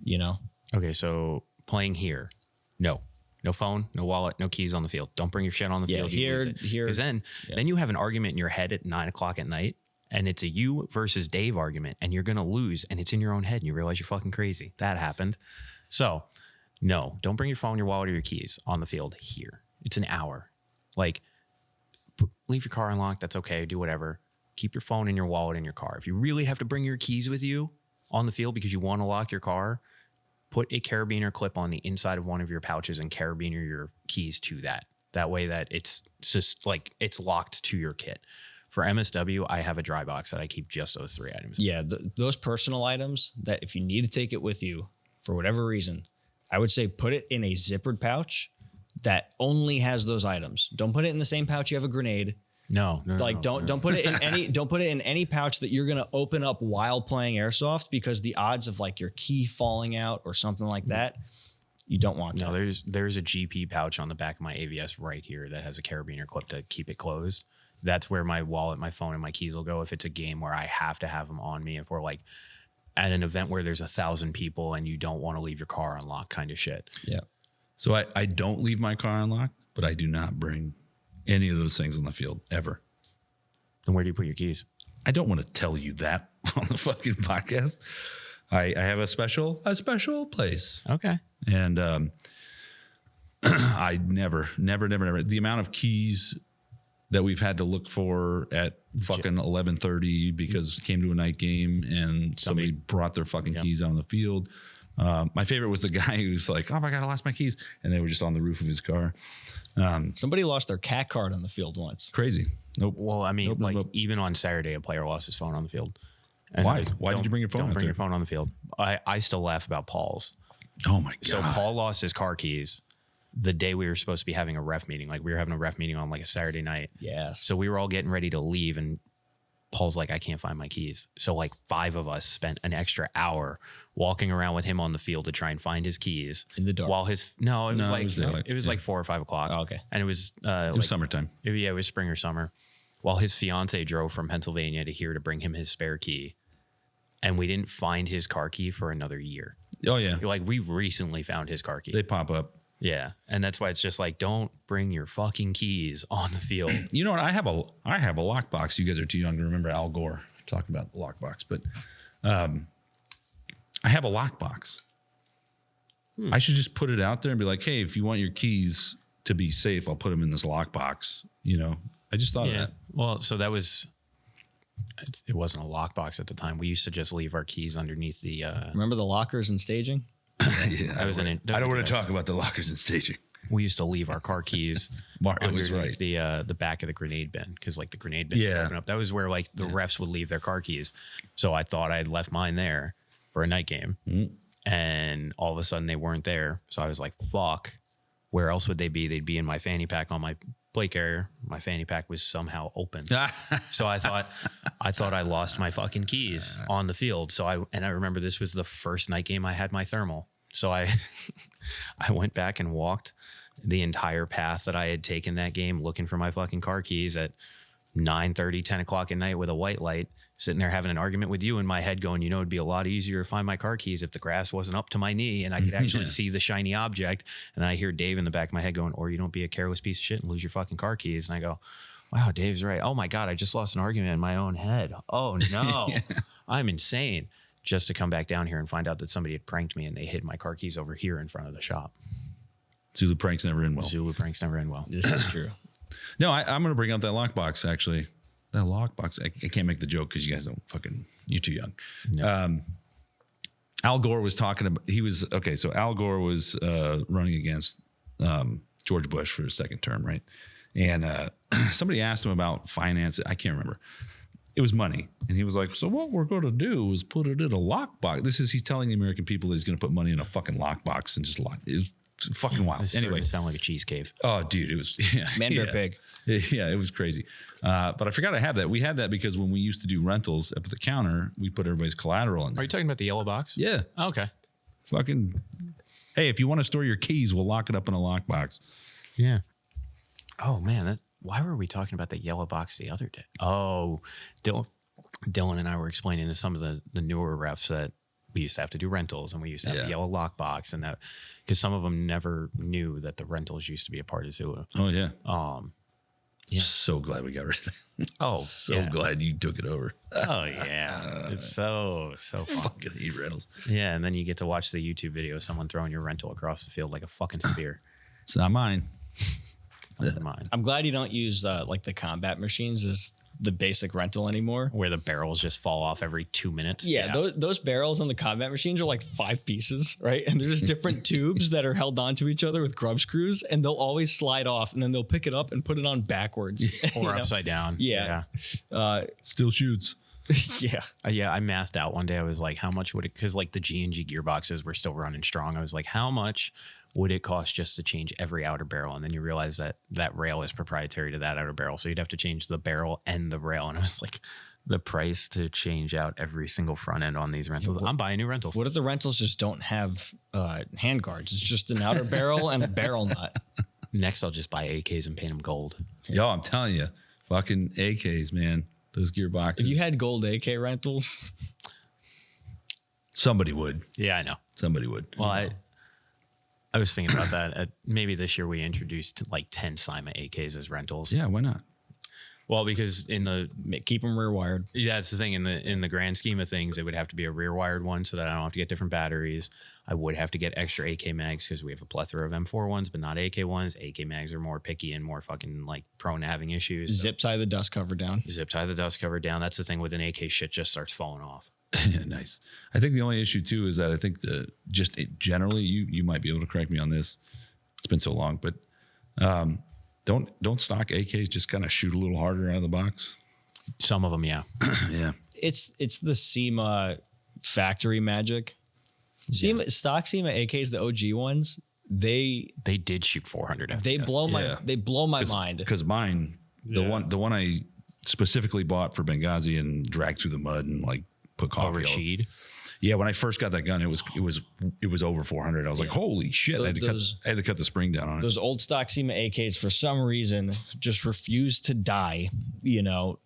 [SPEAKER 1] you know?
[SPEAKER 2] Okay, so playing here, no phone, no wallet, no keys on the field. Don't bring your shit on the field.
[SPEAKER 1] Here.
[SPEAKER 2] Because then you have an argument in your head at 9 o'clock at night, and it's a you versus Dave argument, and you're gonna lose, and it's in your own head, and you realize you're fucking crazy. That happened. So, no, don't bring your phone, your wallet, or your keys on the field here. It's an hour. Like, leave your car unlocked. That's okay. Do whatever. Keep your phone and your wallet in your car. If you really have to bring your keys with you on the field because you want to lock your car, put a carabiner clip on the inside of one of your pouches and carabiner your keys to that. That way that it's just like it's locked to your kit. For MSW, I have a dry box that I keep just those 3 items.
[SPEAKER 1] Yeah, those personal items that if you need to take it with you for whatever reason, I would say put it in a zippered pouch that only has those items. Don't put it in the same pouch you have a grenade.
[SPEAKER 2] No.
[SPEAKER 1] Don't put it in any pouch that you're gonna open up while playing Airsoft because the odds of like your key falling out or something like that, you don't want that.
[SPEAKER 2] No, there's a GP pouch on the back of my AVS right here that has a carabiner clip to keep it closed. That's where my wallet, my phone, and my keys will go if it's a game where I have to have them on me. If we're like at an event where there's 1,000 people and you don't want to leave your car unlocked, kind of shit.
[SPEAKER 1] Yeah.
[SPEAKER 3] So I don't leave my car unlocked, but I do not bring any of those things on the field ever.
[SPEAKER 2] Then where do you put your keys?
[SPEAKER 3] I don't want to tell you that on the fucking podcast. I have a special place.
[SPEAKER 2] Okay.
[SPEAKER 3] And I never. The amount of keys that we've had to look for at fucking 11:30 because it came to a night game and somebody brought their fucking keys out on the field. My favorite was the guy who's like, "Oh my God, I lost my keys," and they were just on the roof of his car.
[SPEAKER 1] Somebody lost their cat card on the field once.
[SPEAKER 3] Crazy. Nope.
[SPEAKER 2] Well, I mean,
[SPEAKER 3] Nope.
[SPEAKER 2] even on Saturday, a player lost his phone on the field. And
[SPEAKER 3] Why? Why did you bring your phone
[SPEAKER 2] Don't
[SPEAKER 3] out
[SPEAKER 2] bring
[SPEAKER 3] there?
[SPEAKER 2] your phone on the field. I still laugh about Paul's.
[SPEAKER 3] Oh my God.
[SPEAKER 2] So Paul lost his car keys the day we were supposed to be having a ref meeting. Like we were having a ref meeting on like a Saturday night.
[SPEAKER 1] Yes.
[SPEAKER 2] So we were all getting ready to leave, and Paul's like, I can't find my keys. So like 5 of us spent an extra hour walking around with him on the field to try and find his keys
[SPEAKER 1] In the dark.
[SPEAKER 2] While his it was like 4 or 5 o'clock.
[SPEAKER 1] Oh, okay.
[SPEAKER 2] And it was
[SPEAKER 3] it was summertime.
[SPEAKER 2] it was spring or summer. While his fiance drove from Pennsylvania to here to bring him his spare key, and we didn't find his car key for another year.
[SPEAKER 3] Oh yeah.
[SPEAKER 2] Like we recently found his car key.
[SPEAKER 3] They pop up.
[SPEAKER 2] Yeah, and that's why it's just like, don't bring your fucking keys on the field.
[SPEAKER 3] You know what? I have a lockbox. You guys are too young to remember Al Gore talking about the lockbox, but I have a lockbox. I should just put it out there and be like, hey, if you want your keys to be safe, I'll put them in this lockbox. You know, I just thought of that.
[SPEAKER 2] Well, so that was. It wasn't a lockbox at the time. We used to just leave our keys underneath the.
[SPEAKER 1] Remember the lockers and staging?
[SPEAKER 3] Yeah, I don't want to talk about the lockers and staging.
[SPEAKER 2] We used to leave our car keys
[SPEAKER 3] Martin was
[SPEAKER 2] underneath
[SPEAKER 3] right.
[SPEAKER 2] the back of the grenade bin, because like the grenade bin would
[SPEAKER 3] Yeah.
[SPEAKER 2] open up. That was where like the refs would leave their car keys. So I thought I had left mine there for a night game, and all of a sudden they weren't there. So I was like, "Fuck, where else would they be? They'd be in my fanny pack on my plate carrier." My fanny pack was somehow open, so I thought I lost my fucking keys on the field. So I remember this was the first night game I had my thermal. So I went back and walked the entire path that I had taken that game looking for my fucking car keys at 9:30, 10 o'clock at night with a white light, sitting there having an argument with you in my head going, it'd be a lot easier to find my car keys if the grass wasn't up to my knee and I could actually see the shiny object. And I hear Dave in the back of my head going, or you don't be a careless piece of shit and lose your fucking car keys. And I go, wow, Dave's right. Oh my God, I just lost an argument in my own head. Oh no, I'm insane. Just to come back down here and find out that somebody had pranked me and they hid my car keys over here in front of the shop.
[SPEAKER 3] Zulu pranks never end well.
[SPEAKER 2] Zulu pranks never end well.
[SPEAKER 1] This is true.
[SPEAKER 3] No, I'm going to bring up that lockbox, actually. That lockbox. I can't make the joke because you guys don't fucking, you're too young.
[SPEAKER 2] No.
[SPEAKER 3] Al Gore was talking about, so Al Gore was running against George Bush for his second term, right? And somebody asked him about finance. I can't remember. It was money. And he was like, so what we're going to do is put it in a lockbox. He's telling the American people that he's going to put money in a fucking lockbox and just lock it. Was fucking wild. Anyway.
[SPEAKER 2] It sounded like a cheese cave.
[SPEAKER 3] Oh, dude, it was,
[SPEAKER 1] Man-bear pig.
[SPEAKER 3] Yeah, it was crazy. But I forgot I had that. We had that because when we used to do rentals up at the counter, we put everybody's collateral in there.
[SPEAKER 2] Are you talking about the yellow box?
[SPEAKER 3] Yeah.
[SPEAKER 2] Oh, okay.
[SPEAKER 3] Fucking, hey, if you want to store your keys, we'll lock it up in a lockbox.
[SPEAKER 2] Yeah. Oh, man. Why were we talking about the yellow box the other day? Oh, Dylan and I were explaining to some of the newer refs that we used to have to do rentals and we used to have the yellow lockbox, and that because some of them never knew that the rentals used to be a part of Zulu.
[SPEAKER 3] Oh, yeah.
[SPEAKER 2] Yeah.
[SPEAKER 3] So glad we got rid of that.
[SPEAKER 2] Oh,
[SPEAKER 3] So glad you took it over.
[SPEAKER 2] Oh, yeah. It's so fun.
[SPEAKER 3] Fucking hate rentals.
[SPEAKER 2] Yeah, and then you get to watch the YouTube video of someone throwing your rental across the field like a fucking spear.
[SPEAKER 3] It's not mine.
[SPEAKER 2] Mine.
[SPEAKER 1] I'm glad you don't use like the combat machines as the basic rental anymore.
[SPEAKER 2] Where the barrels just fall off every 2 minutes.
[SPEAKER 1] Yeah, those barrels on the combat machines are like 5 pieces, right? And there's different tubes that are held onto each other with grub screws, and they'll always slide off, and then they'll pick it up and put it on backwards.
[SPEAKER 2] Or upside down.
[SPEAKER 1] Yeah.
[SPEAKER 3] Still shoots.
[SPEAKER 1] Yeah.
[SPEAKER 2] Yeah, I mathed out one day. I was like, how much would it, because like the G&G gearboxes were still running strong. I was like, how much would it cost just to change every outer barrel? And then you realize that that rail is proprietary to that outer barrel. So you'd have to change the barrel and the rail. And I was like, the price to change out every single front end on these rentals. I'm buying new rentals.
[SPEAKER 1] What if the rentals just don't have hand guards? It's just an outer barrel and a barrel nut.
[SPEAKER 2] Next, I'll just buy AKs and paint them gold.
[SPEAKER 3] Yo, I'm telling you, fucking AKs, man. Those gearboxes.
[SPEAKER 1] If you had gold AK rentals,
[SPEAKER 3] somebody would.
[SPEAKER 2] Yeah, I know.
[SPEAKER 3] Somebody would.
[SPEAKER 2] Well, I was thinking about that. Maybe this year we introduced like 10 Sima AKs as rentals.
[SPEAKER 3] Yeah, why not?
[SPEAKER 2] Well, because in the
[SPEAKER 1] Keep them rear wired.
[SPEAKER 2] yeah, that's the thing in the grand scheme of things, it would have to be a rear wired one so that I don't have to get different batteries. I would have to get extra AK mags because we have a plethora of M4 ones, but not AK ones. AK mags are more picky and more fucking like prone to having issues. So
[SPEAKER 1] Zip tie the dust cover down.
[SPEAKER 2] zip tie the dust cover down. That's the thing with an AK, shit just starts falling off.
[SPEAKER 3] Nice. I think the only issue too is that I think generally you might be able to correct me on this. It's been so long, but don't stock AKs just kind of shoot a little harder out of the box.
[SPEAKER 2] Some of them, yeah.
[SPEAKER 3] Yeah.
[SPEAKER 1] It's the SEMA factory magic. Stock SEMA AKs, the OG ones, they
[SPEAKER 2] did shoot 400 FPS.
[SPEAKER 1] they blow my mind.
[SPEAKER 3] Because mine, the one I specifically bought for Benghazi and dragged through the mud and like put coffee.
[SPEAKER 2] Rashid.
[SPEAKER 3] Yeah, when I first got that gun, it was over 400. I was like, holy shit! I had to cut the spring down on it.
[SPEAKER 1] Those old stock SEMA AKs, for some reason, just refused to die. You know,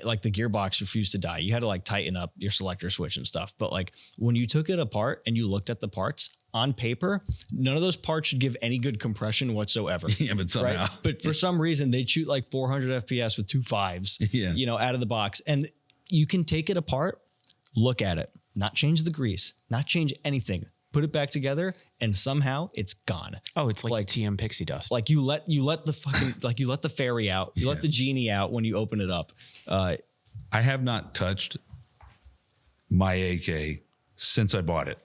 [SPEAKER 1] like the gearbox refused to die. You had to like tighten up your selector switch and stuff. But like when you took it apart and you looked at the parts on paper, none of those parts should give any good compression whatsoever.
[SPEAKER 3] Yeah, but somehow.
[SPEAKER 1] Right? But for some reason, they shoot like 400 FPS with 2 5s.
[SPEAKER 3] Yeah.
[SPEAKER 1] You know, out of the box, and you can take it apart, look at it, not change the grease, not change anything. Put it back together, and somehow it's gone.
[SPEAKER 2] Oh, it's like TM pixie dust.
[SPEAKER 1] Like you let the fucking you let the fairy out, you let the genie out when you open it up.
[SPEAKER 3] I have not touched my AK since I bought it,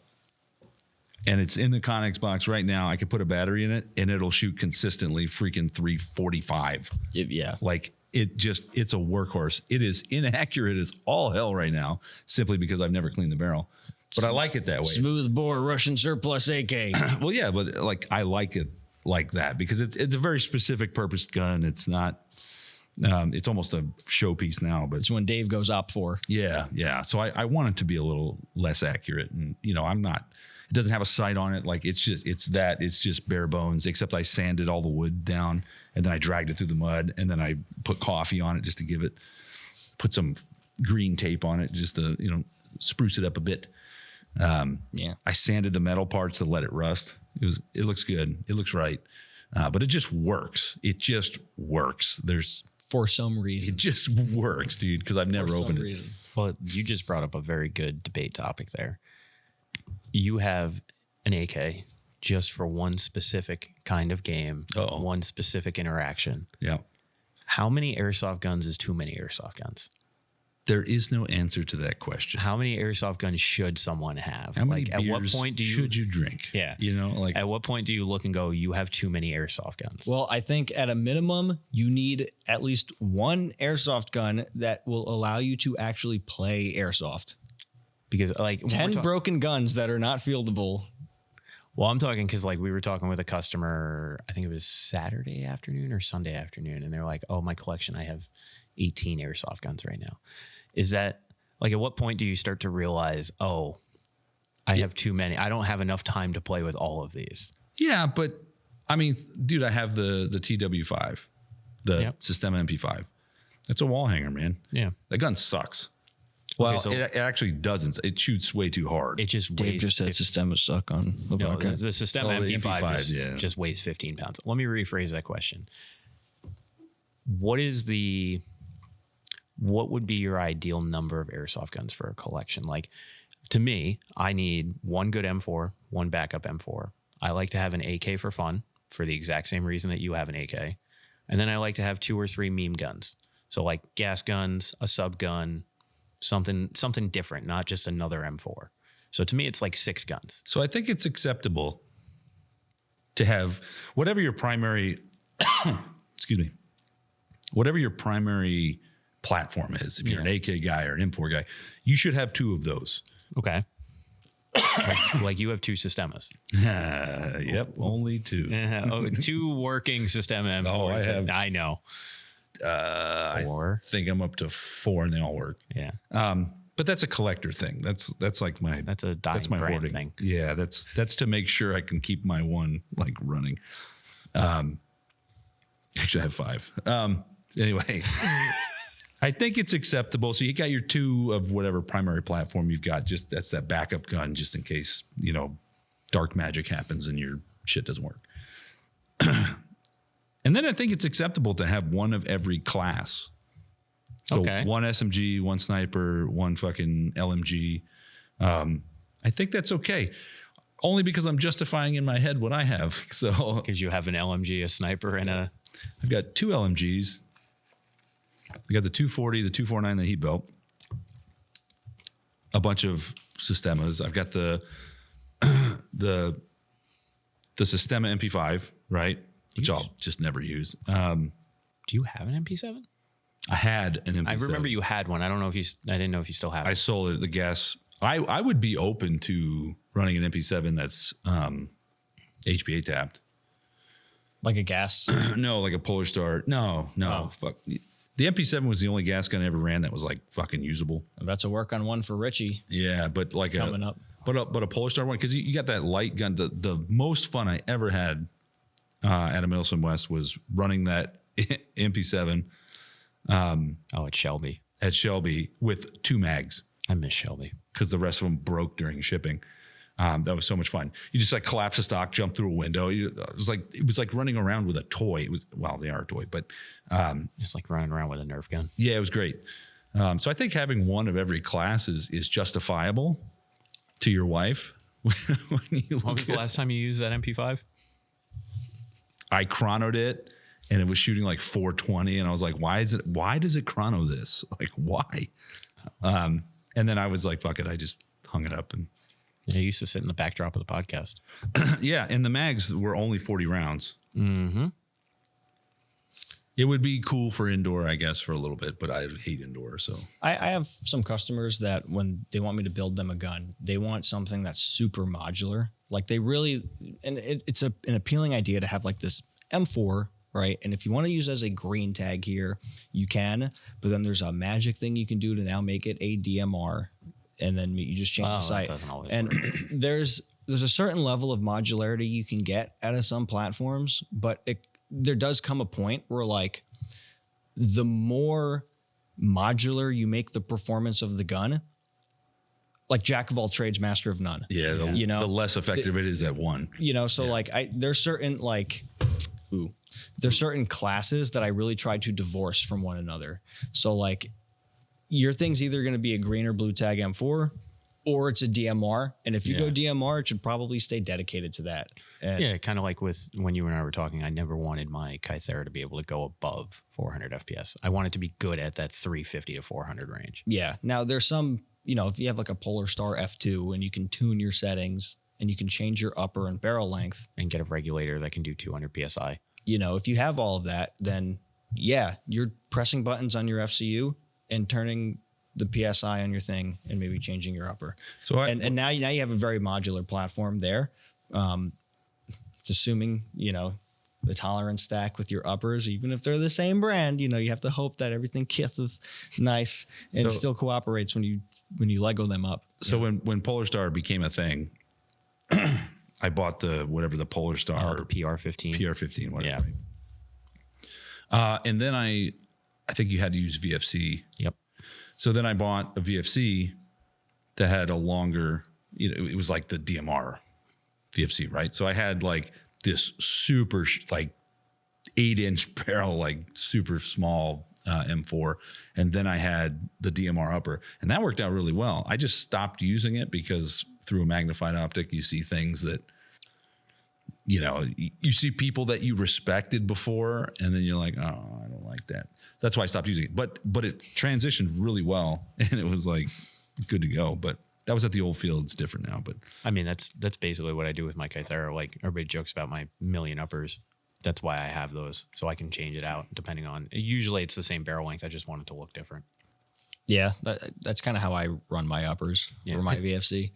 [SPEAKER 3] and it's in the Connex box right now. I could put a battery in it, and it'll shoot consistently freaking 345.
[SPEAKER 1] Yeah,
[SPEAKER 3] like it's a workhorse. It is inaccurate as all hell right now, simply because I've never cleaned the barrel. But I like it that way.
[SPEAKER 1] Smooth bore Russian surplus AK.
[SPEAKER 3] Well, yeah, but like I like it like that because it's a very specific purpose gun. It's not. It's almost a showpiece now, but
[SPEAKER 1] It's when Dave goes op for.
[SPEAKER 3] yeah. So I want it to be a little less accurate, and I'm not. It doesn't have a sight on it. Like it's just bare bones. Except I sanded all the wood down, and then I dragged it through the mud, and then I put coffee on it just to put some green tape on it just to spruce it up a bit. I sanded the metal parts to let it rust. It looks good. It looks right. But it just works. It just works.
[SPEAKER 1] For some reason.
[SPEAKER 3] It just works, dude, because I've never opened it.
[SPEAKER 2] Well, you just brought up a very good debate topic there. You have an AK just for one specific kind of game, one specific interaction.
[SPEAKER 3] Yeah.
[SPEAKER 2] How many airsoft guns is too many airsoft guns?
[SPEAKER 3] There is no answer to that question.
[SPEAKER 2] How many airsoft guns should someone have?
[SPEAKER 3] How many
[SPEAKER 2] at what point
[SPEAKER 3] should you drink?
[SPEAKER 2] Yeah.
[SPEAKER 3] At
[SPEAKER 2] what point do you look and go, you have too many airsoft guns?
[SPEAKER 1] Well, I think at a minimum, you need at least one airsoft gun that will allow you to actually play airsoft.
[SPEAKER 2] Because
[SPEAKER 1] 10 broken guns that are not fieldable.
[SPEAKER 2] Well, I'm talking because we were talking with a customer, I think it was Saturday afternoon or Sunday afternoon. And they're like, oh, my collection, I have 18 airsoft guns right now. Is that at what point do you start to realize, oh, I have too many. I don't have enough time to play with all of these.
[SPEAKER 3] Yeah, but I mean, dude, I have the TW5, the Sistema MP5. That's a wall hanger, man.
[SPEAKER 2] Yeah.
[SPEAKER 3] That gun sucks. Well, it actually doesn't. It shoots way too hard.
[SPEAKER 2] It just
[SPEAKER 1] Dave
[SPEAKER 2] weighs.
[SPEAKER 1] just said Sistema suck on the
[SPEAKER 2] No,
[SPEAKER 1] podcast.
[SPEAKER 2] the Sistema
[SPEAKER 3] the
[SPEAKER 2] MP5
[SPEAKER 3] MP5,
[SPEAKER 2] just weighs 15 pounds. Let me rephrase that question. What would be your ideal number of airsoft guns for a collection? To me, I need one good M4, one backup M4. I like to have an AK for fun, for the exact same reason that you have an AK. And then I like to have 2 or 3 meme guns. So gas guns, a sub gun, something different, not just another M4. So to me, it's 6 guns.
[SPEAKER 3] So I think it's acceptable to have whatever your primary, whatever your primary platform is. If you're an AK guy or an import guy, you should have 2 of those.
[SPEAKER 2] Okay. You have 2 Sistemas.
[SPEAKER 3] Yep, only 2.
[SPEAKER 2] 2 working Sistema M4s.
[SPEAKER 3] Oh, I have.
[SPEAKER 2] I know. 4.
[SPEAKER 3] I think I'm up to 4 and they all work.
[SPEAKER 2] Yeah.
[SPEAKER 3] But that's a collector thing. That's like my
[SPEAKER 2] That's a dying
[SPEAKER 3] that's my
[SPEAKER 2] brand
[SPEAKER 3] hoarding
[SPEAKER 2] thing.
[SPEAKER 3] Yeah, that's to make sure I can keep my one running. Actually, I have 5. Anyway, I think it's acceptable. So you got your 2 of whatever primary platform you've got. Just that's that backup gun, just in case dark magic happens and your shit doesn't work. And then I think it's acceptable to have one of every class. So
[SPEAKER 2] Okay.
[SPEAKER 3] one SMG, one sniper, one fucking LMG. I think that's okay. Only because I'm justifying in my head what I have. So
[SPEAKER 2] Because you have an LMG, a sniper, and a.
[SPEAKER 3] I've got 2 LMGs. I got the 240, the 249, the heat belt. A bunch of Systemas. I've got the Systema MP5, right? Which I'll just never use.
[SPEAKER 2] Do you have an MP7?
[SPEAKER 3] I had an MP7.
[SPEAKER 2] I remember you had one. I don't know if you. I didn't know if you still have
[SPEAKER 3] I
[SPEAKER 2] it.
[SPEAKER 3] sold it. The gas. I would be open to running an MP7 that's HPA tapped.
[SPEAKER 1] Like a gas.
[SPEAKER 3] No, like a Polar Star. No,
[SPEAKER 1] Oh.
[SPEAKER 3] fuck. The MP7 was the only gas gun I ever ran that was like fucking usable.
[SPEAKER 1] I'm about to work on one for Richie
[SPEAKER 3] Yeah, but like
[SPEAKER 1] coming up.
[SPEAKER 3] But a Polar Star one, because you got that light gun. The most fun I ever had at a Middleton West was running that MP7
[SPEAKER 2] Oh, it's Shelby.
[SPEAKER 3] at Shelby with 2 mags
[SPEAKER 2] I miss Shelby.
[SPEAKER 3] because the rest of them broke during shipping. That was so much fun. You just like collapse the stock, jump through a window. It was like running around with a toy. It was, well, they are a toy, but
[SPEAKER 2] Just like running around with a Nerf gun.
[SPEAKER 3] yeah, it was great. So I think having one of every class is justifiable to your wife. When you
[SPEAKER 2] When was the last time you used that MP5?
[SPEAKER 3] I chronoed it and it was shooting like 420, and I was like, why does it chrono this? Like, why? And then I was like, fuck it, I just hung it up. And
[SPEAKER 2] Yeah, I used to sit in the backdrop of the podcast.
[SPEAKER 3] yeah, and the mags were only 40 rounds.
[SPEAKER 2] Mm-hmm.
[SPEAKER 3] It would be cool for indoor, I guess, for a little bit, but I hate indoor. So
[SPEAKER 1] I have some customers that when they want me to build them a gun, they want something that's super modular. Like they really, and it's an appealing idea to have like this M4, right? And if you want to use it as a green tag here, you can, but then there's a magic thing you can do to now make it a DMR. And then you just change the
[SPEAKER 2] that
[SPEAKER 1] sight.
[SPEAKER 2] doesn't always
[SPEAKER 1] And
[SPEAKER 2] work.
[SPEAKER 1] there's a certain level of modularity you can get out of some platforms, but there does come a point where like the more modular you make the performance of the gun, like jack of all trades, master of none.
[SPEAKER 3] yeah,
[SPEAKER 1] You know,
[SPEAKER 3] the less effective it is at one.
[SPEAKER 1] You know, so like there's certain there's certain classes that I really try to divorce from one another. So like your thing's either going to be a green or blue tag M4 or it's a DMR. And if you go DMR, it should probably stay dedicated to that. And
[SPEAKER 2] Yeah, kind of like with when you and I were talking, I never wanted my Kythera to be able to go above 400 FPS. I want it to be good at that 350 to 400 range.
[SPEAKER 1] yeah. Now there's some, you know, if you have like a Polar Star F2 and you can tune your settings and you can change your upper and barrel length,
[SPEAKER 2] And get a regulator that can do 200 PSI.
[SPEAKER 1] you know, if you have all of that, then yeah, you're pressing buttons on your FCU and turning the PSI on your thing and maybe changing your upper.
[SPEAKER 3] So
[SPEAKER 1] And now you have a very modular platform there. It's assuming, you know, the tolerance stack with your uppers, even if they're the same brand, you know, you have to hope that everything kisses nice and
[SPEAKER 3] So-
[SPEAKER 1] still cooperates when you Lego them up.
[SPEAKER 3] So when Polar Star became a thing, I bought the Polar Star
[SPEAKER 2] The PR15.
[SPEAKER 3] PR15, whatever.
[SPEAKER 2] Yeah.
[SPEAKER 3] Right? And then I think you had to use VFC.
[SPEAKER 2] Yep.
[SPEAKER 3] So then I bought a VFC that had a longer, you know, it was like the DMR VFC, right? So I had like this super like 8-inch barrel, like super small M4. And then I had the DMR upper, and that worked out really well. I just stopped using it because through a magnified optic, you see things that, you know, you see people that you respected before, and then you're like, oh, I don't like that. That's why I stopped using it. But it transitioned really well, and it was like good to go. But that was at the old field. It's different now. But
[SPEAKER 2] I mean, that's basically what I do with my Kythera. Like everybody jokes about my million uppers. That's why I have those, so I can change it out depending on. Usually, it's the same barrel length. I just want it to look different.
[SPEAKER 1] Yeah, that's kind of how I run my uppers for my VFC.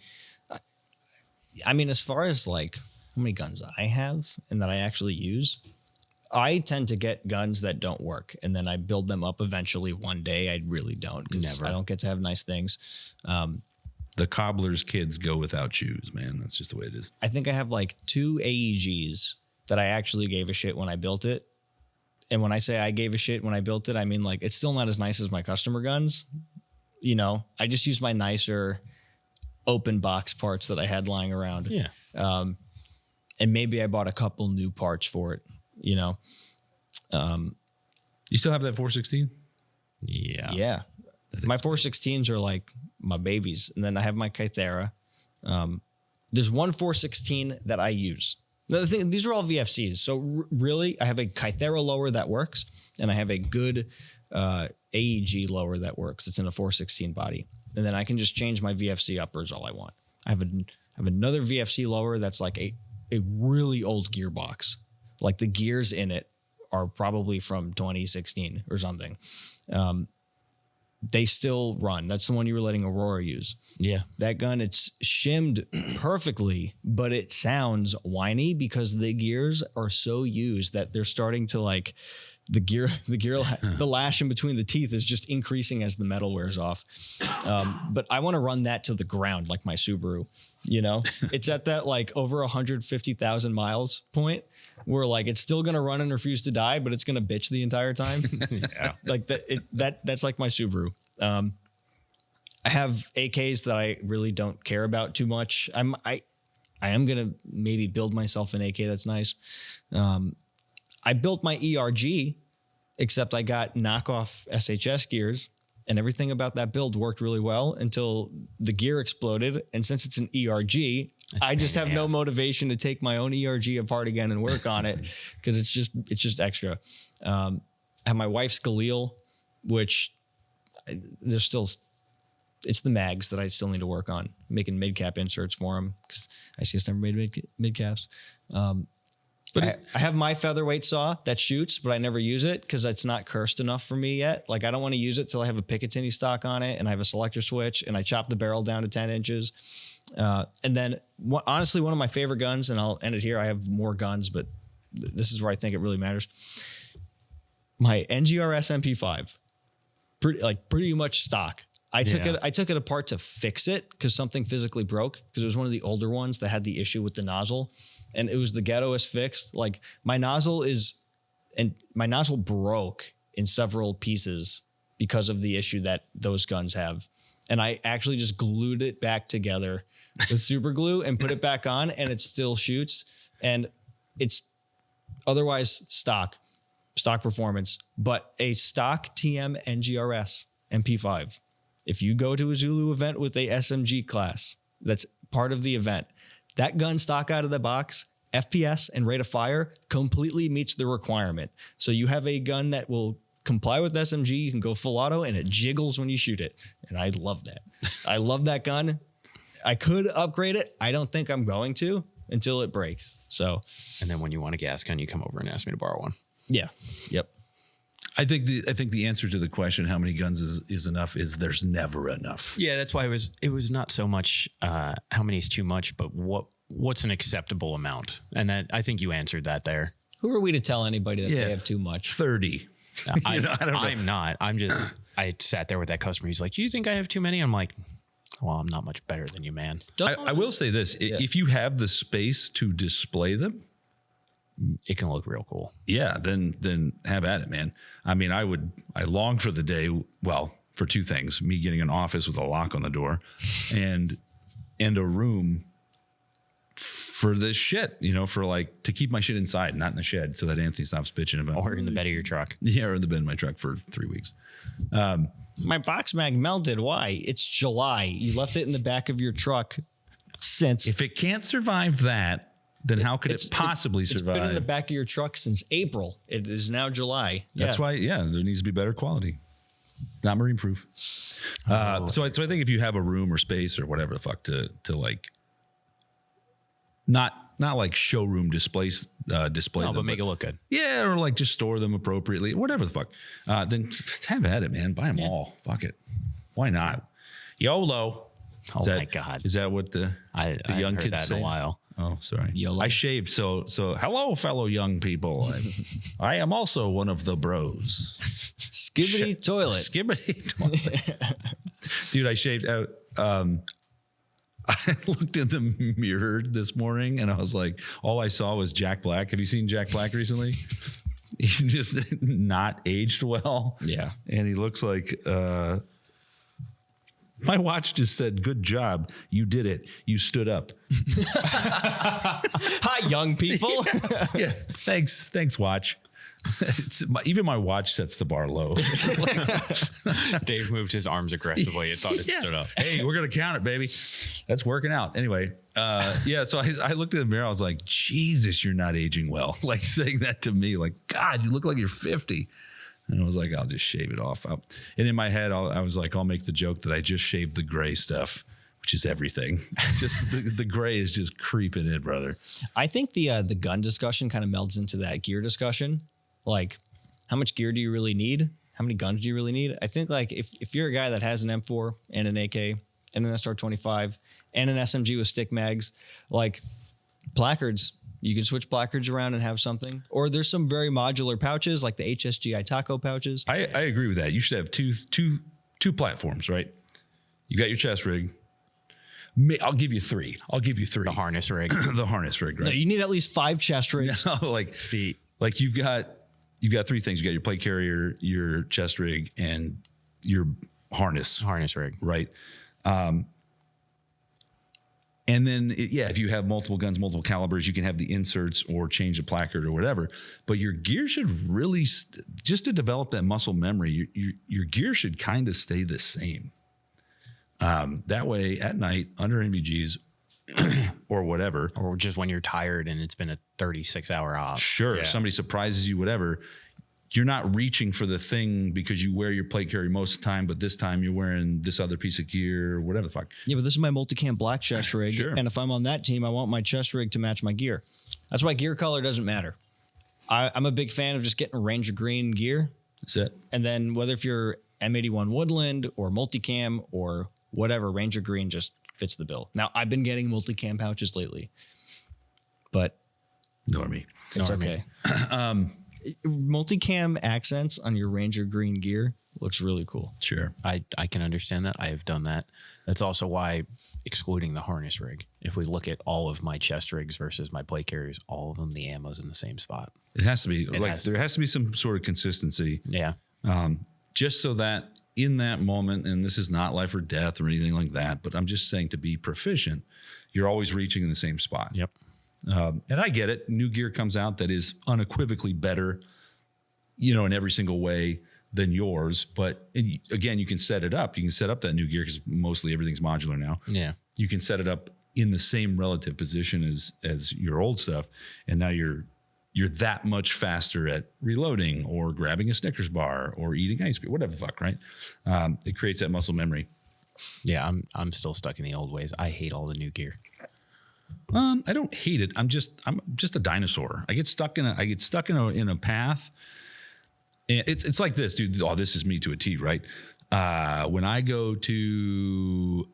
[SPEAKER 1] I mean, as far as like how many guns I have and that I actually use, I tend to get guns that don't work, and then I build them up eventually one day. I really don't. 'Cause
[SPEAKER 2] Never.
[SPEAKER 1] I don't get to have nice things.
[SPEAKER 3] the cobbler's kids go without shoes, man. That's just the way it is.
[SPEAKER 1] I think I have like 2 AEGs that I actually gave a shit when I built it. And when I say I gave a shit when I built it, I mean like it's still not as nice as my customer guns. You know, I just use my nicer open box parts that I had lying around.
[SPEAKER 2] Yeah.
[SPEAKER 1] And maybe I bought a couple new parts for it, you know.
[SPEAKER 3] You still have that 416?
[SPEAKER 2] Yeah.
[SPEAKER 1] Yeah. My 416s are like my babies. And then I have my Kythera. There's one 416 that I use. Another thing, these are all VFCs. So really, I have a Kythera lower that works, and I have a good AEG lower that works. It's in a 416 body. And then I can just change my VFC uppers all I want. I have another VFC lower that's like a really old gearbox. Like the gears in it are probably from 2016 or something. They still run. That's the one you were letting Aurora use.
[SPEAKER 2] Yeah.
[SPEAKER 1] That gun, it's shimmed perfectly, but it sounds whiny because the gears are so used that they're starting to like the lash in between the teeth is just increasing as the metal wears off. But I want to run that to the ground like my Subaru. You know, it's at that like over 150,000 miles point where like it's still going to run and refuse to die, but it's going to bitch the entire time.
[SPEAKER 2] Yeah.
[SPEAKER 1] Like that's like my Subaru. I have AKs that I really don't care about too much. I am going to maybe build myself an AK that's nice. I built my ERG, except I got knockoff SHS gears, and everything about that build worked really well until the gear exploded. And since it's an ERG, I just have no motivation to take my own ERG apart again and work on it because it's just extra. I have my wife's Galil, which there's still, it's the mags that I still need to work on, making mid cap inserts for them because I just never made mid caps. But I have my featherweight saw that shoots, but I never use it because it's not cursed enough for me yet. Like I don't want to use it till I have a Picatinny stock on it and I have a selector switch and I chop the barrel down to 10 inches. And then honestly, one of my favorite guns, and I'll end it here. I have more guns, but this is where I think it really matters. My NGRS MP5, pretty much stock. I took it apart to fix it because something physically broke because it was one of the older ones that had the issue with the nozzle. And it was the ghettoest fixed. Like my nozzle broke in several pieces because of the issue that those guns have. And I actually just glued it back together with super glue and put it back on, and it still shoots. And it's otherwise stock performance, but a stock TM NGRS MP5. If you go to a Zulu event with a SMG class, that's part of the event. That gun stock out of the box, FPS and rate of fire completely meets the requirement. So you have a gun that will comply with SMG. You can go full auto and it jiggles when you shoot it. And I love that. I love that gun. I could upgrade it. I don't think I'm going to until it breaks. So,
[SPEAKER 2] and then when you want a gas gun, you come over and ask me to borrow one.
[SPEAKER 1] Yeah. Yep.
[SPEAKER 3] I think the answer to the question, how many guns is enough, is there's never enough.
[SPEAKER 2] Yeah, that's why it was not so much how many is too much, but what's an acceptable amount. And that I think you answered that there.
[SPEAKER 1] Who are we to tell anybody that they have too much?
[SPEAKER 3] 30.
[SPEAKER 2] I don't know. I'm not. I sat there with that customer. He's like, "Do you think I have too many?" I'm like, "Well, I'm not much better than you, man."
[SPEAKER 3] I will say this: if you have the space to display them,
[SPEAKER 2] it can look real cool.
[SPEAKER 3] Yeah, then have at it, man. I mean, I long for the day, well, for two things: me getting an office with a lock on the door and a room for this shit, for like to keep my shit inside, not in the shed, so that Anthony stops bitching about.
[SPEAKER 2] Or in the bed of your truck.
[SPEAKER 3] Yeah, or in the bed of my truck for 3 weeks.
[SPEAKER 1] My box mag melted. Why? It's July. You left it in the back of your truck since.
[SPEAKER 3] If it can't survive that, then how could it possibly survive?
[SPEAKER 1] It's been in the back of your truck since April. It is now July.
[SPEAKER 3] That's why, there needs to be better quality. Not marine proof. So I think if you have a room or space or whatever the fuck to like, not like showroom display them,
[SPEAKER 2] but make it look good.
[SPEAKER 3] Yeah, or like just store them appropriately, whatever the fuck. Then have at it, man. Buy them all. Fuck it. Why not? YOLO.
[SPEAKER 2] Oh my God.
[SPEAKER 3] Is that what the young kids say?
[SPEAKER 2] In a while.
[SPEAKER 3] Oh, sorry.
[SPEAKER 1] YOLO.
[SPEAKER 3] I shaved, so hello, fellow young people. I am also one of the bros.
[SPEAKER 1] Skibbity toilet.
[SPEAKER 3] Skibbity toilet. Dude, I shaved out. I looked in the mirror this morning and I was like, all I saw was Jack Black. Have you seen Jack Black recently? He's just not aged well.
[SPEAKER 1] Yeah.
[SPEAKER 3] And he looks like... my watch just said, "Good job. You did it. You stood up."
[SPEAKER 1] Hi, young people.
[SPEAKER 3] Yeah. Thanks, watch. Even my watch sets the bar low.
[SPEAKER 2] Dave moved his arms aggressively. It thought it stood up.
[SPEAKER 3] Hey, we're going to count it, baby. That's working out. Anyway, so I looked in the mirror. I was like, Jesus, you're not aging well. Like saying that to me, like, God, you look like you're 50. And I was like, I'll just shave it off. And in my head, I was like, I'll make the joke that I just shaved the gray stuff, which is everything. Just the gray is just creeping in, brother.
[SPEAKER 1] I think the gun discussion kind of melds into that gear discussion. Like, how much gear do you really need? How many guns do you really need? I think like if you're a guy that has an M4 and an AK and an SR25 and an SMG with stick mags, like placards, you can switch placards around and have something. Or there's some very modular pouches like the HSGI taco pouches.
[SPEAKER 3] I agree with that. You should have two platforms, right? You got your chest rig. I'll give you three.
[SPEAKER 2] The harness rig.
[SPEAKER 3] The harness rig, right?
[SPEAKER 1] No, you need at least 5 chest rigs.
[SPEAKER 3] No, like feet. Like you've got 3 things. You got your plate carrier, your chest rig, and your harness
[SPEAKER 2] rig.
[SPEAKER 3] Right. And then, if you have multiple guns, multiple calibers, you can have the inserts or change the placard or whatever. But your gear should really, just to develop that muscle memory, your gear should kind of stay the same. That way, at night, under NVGs or whatever.
[SPEAKER 2] Or just when you're tired and it's been a 36-hour op.
[SPEAKER 3] Sure. Yeah. Somebody surprises you, whatever. You're not reaching for the thing because you wear your plate carrier most of the time, but this time you're wearing this other piece of gear or whatever the fuck.
[SPEAKER 1] Yeah, but this is my multicam black chest rig.
[SPEAKER 3] Sure.
[SPEAKER 1] And if I'm on that team, I want my chest rig to match my gear. That's why gear color doesn't matter. I'm a big fan of just getting Ranger green gear.
[SPEAKER 3] That's it.
[SPEAKER 1] And then whether if you're M81 Woodland or multicam or whatever, Ranger green just fits the bill. Now, I've been getting multicam pouches lately, but
[SPEAKER 3] Normie.
[SPEAKER 1] It's okay. Multicam accents on your Ranger green gear looks really cool.
[SPEAKER 3] Sure.
[SPEAKER 2] I can understand that. I have done that. That's also why, excluding the harness rig, if we look at all of my chest rigs versus my plate carriers, all of them, the ammo's in the same spot.
[SPEAKER 3] It has to be. There has to be some sort of consistency.
[SPEAKER 2] Yeah.
[SPEAKER 3] Just so that in that moment, and this is not life or death or anything like that, but I'm just saying to be proficient, you're always reaching in the same spot.
[SPEAKER 2] Yep.
[SPEAKER 3] And I get it. New gear comes out that is unequivocally better, in every single way than yours. But again, you can set it up. You can set up that new gear because mostly everything's modular now.
[SPEAKER 2] Yeah.
[SPEAKER 3] You can set it up in the same relative position as your old stuff. And now you're that much faster at reloading or grabbing a Snickers bar or eating ice cream, whatever the fuck, right? It creates that muscle memory.
[SPEAKER 2] Yeah, I'm still stuck in the old ways. I hate all the new gear.
[SPEAKER 3] I don't hate it. I'm just a dinosaur. I get stuck in a path. And it's like this, dude. Oh, this is me to a T, right? When I go to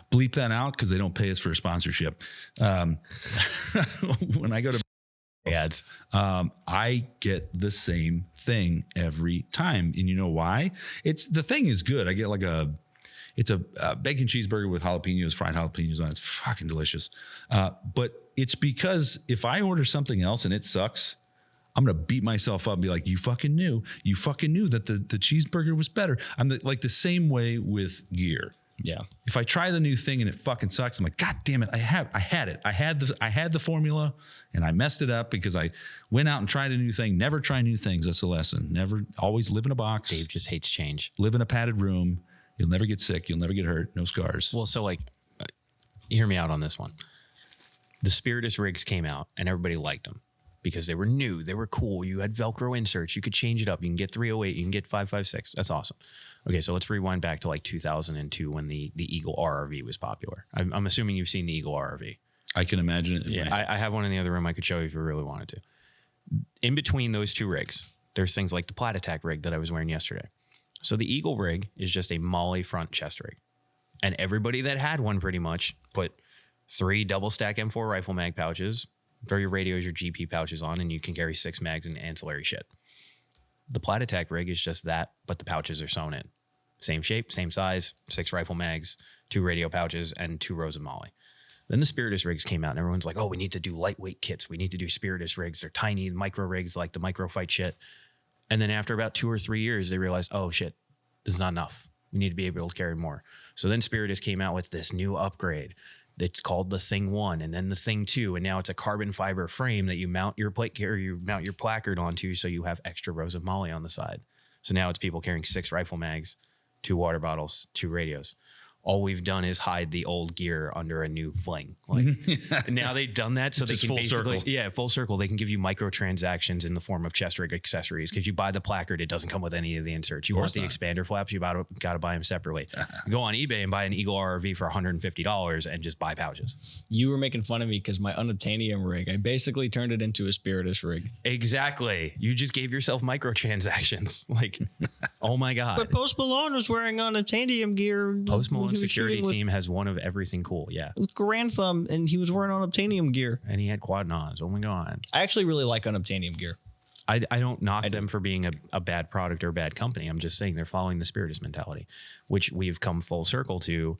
[SPEAKER 3] bleep that out because they don't pay us for a sponsorship. When I go to ads, I get the same thing every time, and you know why? The thing is good. I get like it's a bacon cheeseburger with jalapenos, fried jalapenos on it. It's fucking delicious. But it's because if I order something else and it sucks, I'm going to beat myself up and be like, you fucking knew that the cheeseburger was better. I'm like the same way with gear.
[SPEAKER 1] Yeah.
[SPEAKER 3] If I try the new thing and it fucking sucks, I'm like, God damn it. I had it. I had the formula and I messed it up because I went out and tried a new thing. Never try new things. That's a lesson. Never, always live in a box.
[SPEAKER 2] Dave just hates change.
[SPEAKER 3] Live in a padded room. You'll never get sick. You'll never get hurt. No scars.
[SPEAKER 2] Well, so hear me out on this one. The Spiritus rigs came out and everybody liked them because they were new. They were cool. You had Velcro inserts. You could change it up. You can get 308. You can get 556. That's awesome. Okay, so let's rewind back to like 2002 when the Eagle RRV was popular. I'm assuming you've seen the Eagle RRV.
[SPEAKER 3] I can imagine it.
[SPEAKER 2] Yeah, I have one in the other room I could show you if you really wanted to. In between those two rigs, there's things like the Plat Attack rig that I was wearing yesterday. So the Eagle rig is just a Molly front chest rig. And everybody that had one pretty much put 3 double stack M4 rifle mag pouches, throw your radios, your GP pouches on, and you can carry 6 mags and ancillary shit. The Plat Attack rig is just that, but the pouches are sewn in. Same shape, same size, 6 rifle mags, 2 radio pouches, and 2 rows of Molly. Then the Spiritus rigs came out, and everyone's like, oh, we need to do lightweight kits. We need to do Spiritus rigs. They're tiny micro rigs like the micro fight shit. And then after about 2 or 3 years, they realized, oh, shit, this is not enough. We need to be able to carry more. So then Spiritus came out with this new upgrade. it's called the Thing 1 and then the Thing 2. And now it's a carbon fiber frame that you mount your plate or you mount your placard onto, so you have extra rows of molly on the side. So now it's people carrying 6 rifle mags, 2 water bottles, 2 radios. All we've done is hide the old gear under a new fling. Like, now they've done that, so they
[SPEAKER 3] Just
[SPEAKER 2] can
[SPEAKER 3] full
[SPEAKER 2] basically,
[SPEAKER 3] circle.
[SPEAKER 2] full circle. They can give you microtransactions in the form of chest rig accessories, because you buy the placard, it doesn't come with any of the inserts. You want the expander flaps, you got to buy them separately. Go on eBay and buy an Eagle RRV for $150 and just buy pouches.
[SPEAKER 1] You were making fun of me because my unobtainium rig, I basically turned it into a Spiritus rig.
[SPEAKER 2] Exactly. You just gave yourself microtransactions. Like, oh my God.
[SPEAKER 1] But Post Malone was wearing unobtainium gear.
[SPEAKER 2] Post
[SPEAKER 1] when
[SPEAKER 2] Malone
[SPEAKER 1] he was
[SPEAKER 2] security
[SPEAKER 1] shooting with
[SPEAKER 2] team has one of everything cool. Yeah.
[SPEAKER 1] Grand Thumb, and he was wearing unobtainium gear.
[SPEAKER 2] And he had quad nods. Oh my God.
[SPEAKER 1] I actually really like unobtainium gear.
[SPEAKER 2] I don't knock them for being a bad product or a bad company. I'm just saying they're following the Spiritus mentality, which we've come full circle to.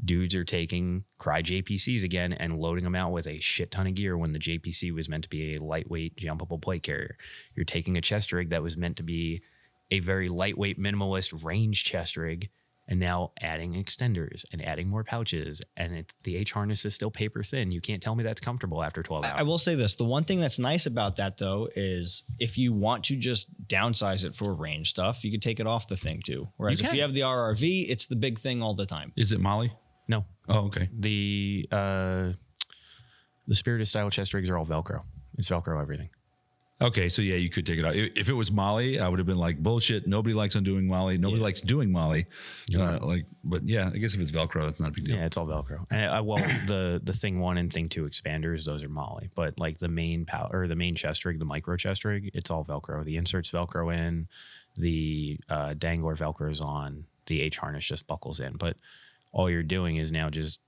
[SPEAKER 2] Dudes are taking Cry JPCs again and loading them out with a shit ton of gear when the JPC was meant to be a lightweight jumpable plate carrier. You're taking a chest rig that was meant to be a very lightweight minimalist range chest rig, and now adding extenders and adding more pouches, and the H harness is still paper thin. You can't tell me that's comfortable after 12 hours.
[SPEAKER 1] I will say this. The one thing that's nice about that, though, is if you want to just downsize it for range stuff, you can take it off the thing, too. Whereas if you have the RRV, it's the big thing all the time.
[SPEAKER 3] Is it Molly?
[SPEAKER 2] No.
[SPEAKER 3] Oh, okay.
[SPEAKER 2] The Spiritus style chest rigs are all Velcro. It's Velcro everything.
[SPEAKER 3] Okay, so yeah, you could take it out. If it was Molly, I would have been like, bullshit. Nobody likes undoing Molly. Nobody likes doing Molly. But yeah, I guess if it's Velcro, it's not a big deal.
[SPEAKER 2] Yeah, it's all Velcro. And, well, the Thing 1 and Thing 2 expanders, those are Molly. But like the main the main chest rig, the micro chest rig, it's all Velcro. The inserts Velcro in, the dangler Velcro's on, the H harness just buckles in. But all you're doing is now just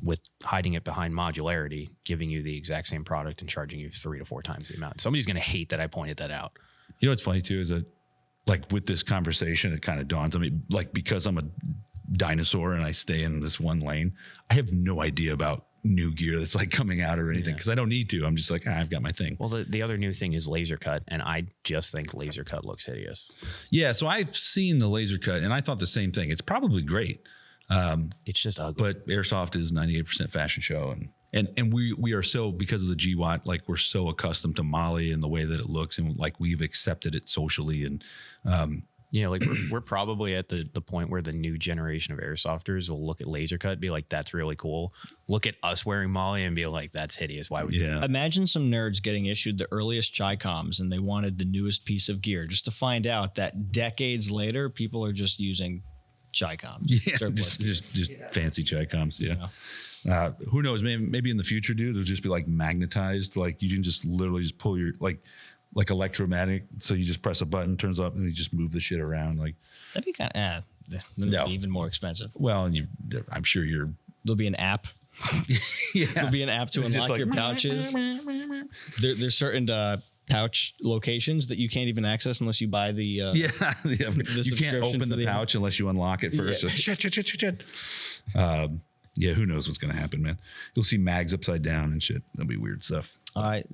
[SPEAKER 2] with hiding it behind modularity, giving you the exact same product and charging you 3 to 4 times the amount. Somebody's going to hate that I pointed that out.
[SPEAKER 3] You know what's funny too is that, like, with this conversation, it kind of dawns on me, like, because I'm a dinosaur and I stay in this one lane, I have no idea about new gear that's like coming out or anything, because I don't need to. I'm just like, I've got my thing.
[SPEAKER 2] Well, the other new thing is laser cut, and I just think laser cut looks hideous.
[SPEAKER 3] Yeah, so I've seen the laser cut and I thought the same thing. It's probably great.
[SPEAKER 2] It's just ugly.
[SPEAKER 3] But Airsoft is 98% fashion show, and we are so, because of the GWAT, like, we're so accustomed to Molly and the way that it looks, and like we've accepted it socially, and
[SPEAKER 2] like we're probably at the point where the new generation of airsofters will look at laser cut, be like, that's really cool. Look at us wearing Molly and be like, that's hideous. Why would you?
[SPEAKER 1] Imagine some nerds getting issued the earliest Chi-Coms and they wanted the newest piece of gear, just to find out that decades later, people are just using Chi-Coms.
[SPEAKER 3] Yeah, just fancy Chi-Coms. Yeah. Who knows? Maybe in the future, dude, it'll just be like magnetized. Like, you can just literally just pull your like electromagnetic. So you just press a button, turns up, and you just move the shit around. Like,
[SPEAKER 1] that'd be kind of be even more expensive.
[SPEAKER 3] Well, and I'm sure
[SPEAKER 1] there'll be an app. There'll be an app to unlock your pouches. There's certain pouch locations that you can't even access unless you buy the
[SPEAKER 3] you can't open the pouch unless you unlock it first.
[SPEAKER 1] Yeah.
[SPEAKER 3] Shit. Who knows what's gonna happen, man? You'll see mags upside down and shit. That'll be weird stuff.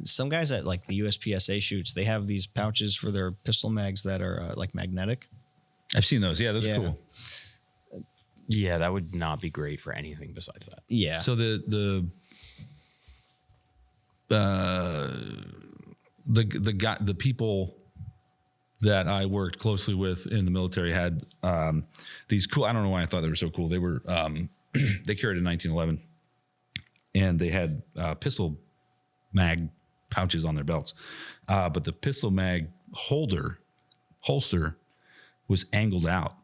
[SPEAKER 1] Some guys at like the USPSA shoots, they have these pouches for their pistol mags that are like magnetic.
[SPEAKER 3] I've seen those. Yeah, those are cool.
[SPEAKER 2] Yeah, that would not be great for anything besides that.
[SPEAKER 1] Yeah.
[SPEAKER 3] So the people that I worked closely with in the military had these cool, I don't know why I thought they were so cool. They were they carried a 1911, and they had pistol mag pouches on their belts, but the pistol mag holster was angled out.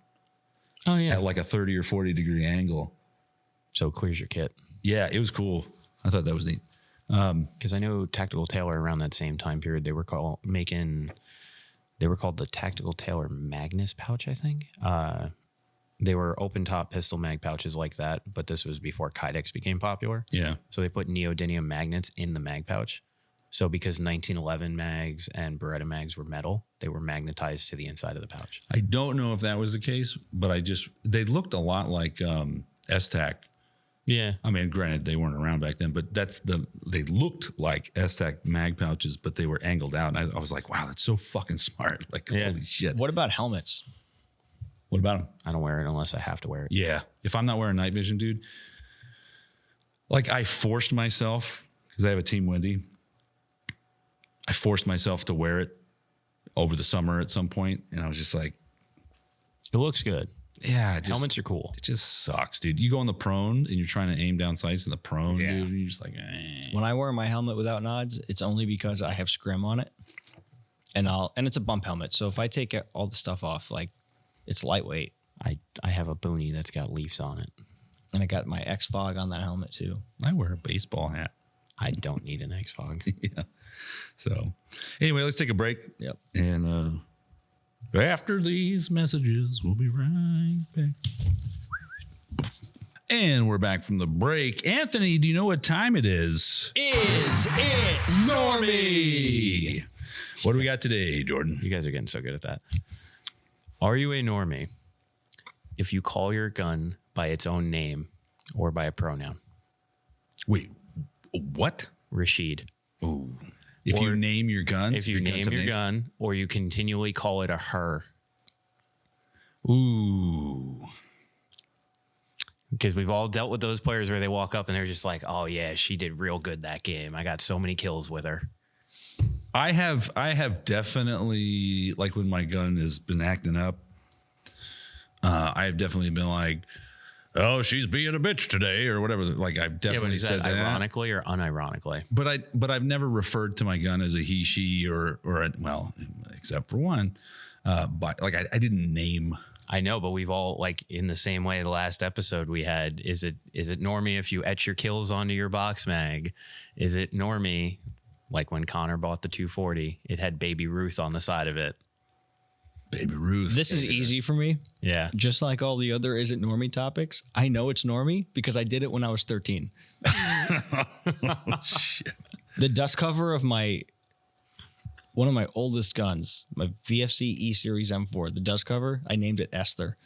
[SPEAKER 2] Oh yeah,
[SPEAKER 3] at like a 30 or 40 degree angle.
[SPEAKER 2] So it clears your kit.
[SPEAKER 3] Yeah, it was cool. I thought that was neat.
[SPEAKER 2] Because I know Tactical Tailor around that same time period, they were called the Tactical Tailor Magnus pouch, I think. They were open top pistol mag pouches like that, but this was before Kydex became popular.
[SPEAKER 3] Yeah.
[SPEAKER 2] So they put neodymium magnets in the mag pouch. So because 1911 mags and Beretta mags were metal, they were magnetized to the inside of the pouch.
[SPEAKER 3] I don't know if that was the case, but they looked a lot like S-Tac.
[SPEAKER 2] Yeah.
[SPEAKER 3] I mean, granted, they weren't around back then, but they looked like S-Tac mag pouches, but they were angled out. And I was like, wow, that's so fucking smart. Like, holy shit.
[SPEAKER 1] What about helmets?
[SPEAKER 3] What about them?
[SPEAKER 2] I don't wear it unless I have to wear it.
[SPEAKER 3] Yeah. If I'm not wearing night vision, dude, Like I forced myself, because I have a Team Wendy. I forced myself to wear it over the summer at some point, and I was just like,
[SPEAKER 2] It looks good.
[SPEAKER 3] yeah,
[SPEAKER 2] Helmets are cool.
[SPEAKER 3] it just sucks, dude. You go on the prone and you're trying to aim down sights in the prone,
[SPEAKER 2] Yeah.
[SPEAKER 3] dude, and you're just like, eh.
[SPEAKER 1] When I wear my helmet without nods, it's only because I have scrim on it, and it's a bump helmet. So if I take all the stuff off, like it's lightweight,
[SPEAKER 2] I have a boonie that's got leaves on it.
[SPEAKER 1] and I got my X Fog on that helmet too.
[SPEAKER 3] I wear a baseball hat.
[SPEAKER 2] I don't need an X-Fog.
[SPEAKER 3] Yeah. So anyway, let's take a break.
[SPEAKER 1] Yep.
[SPEAKER 3] And after these messages, we'll be right back. And we're back from the break. Anthony, do you know what time it is?
[SPEAKER 1] Is it
[SPEAKER 3] Normie? What do we got today, Jordan?
[SPEAKER 2] You guys are getting so good at that. Are you a normie if you call your gun by its own name or by a pronoun?
[SPEAKER 3] Wait, what?
[SPEAKER 2] Rashid.
[SPEAKER 3] Ooh. If you name your guns?
[SPEAKER 2] If you name your gun or you continually call it a her.
[SPEAKER 3] Ooh.
[SPEAKER 2] Because we've all dealt with those players where they walk up and they're just like, oh, yeah, she did real good that game. I got so many kills with her.
[SPEAKER 3] I have definitely, like when my gun has been acting up, I have definitely been like, oh, she's being a bitch today or whatever. Like I've definitely said that.
[SPEAKER 2] Ironically or unironically?
[SPEAKER 3] But I've never referred to my gun as a he, she, or well, except for one. But like I didn't name.
[SPEAKER 2] I know, but we've all, like, in the same way the last episode we had, is it normie if you etch your kills onto your box mag? Is it normie, like when Connor bought the 240, it had Baby Ruth on the side of it?
[SPEAKER 3] Baby Ruth.
[SPEAKER 1] This is easy for me.
[SPEAKER 2] Yeah.
[SPEAKER 1] Just like all the other Is It Normie topics, I know it's Normie because I did it when I was 13.
[SPEAKER 3] Shit.
[SPEAKER 1] The dust cover of one of my oldest guns, my VFC E Series M4, the dust cover, I named it Esther.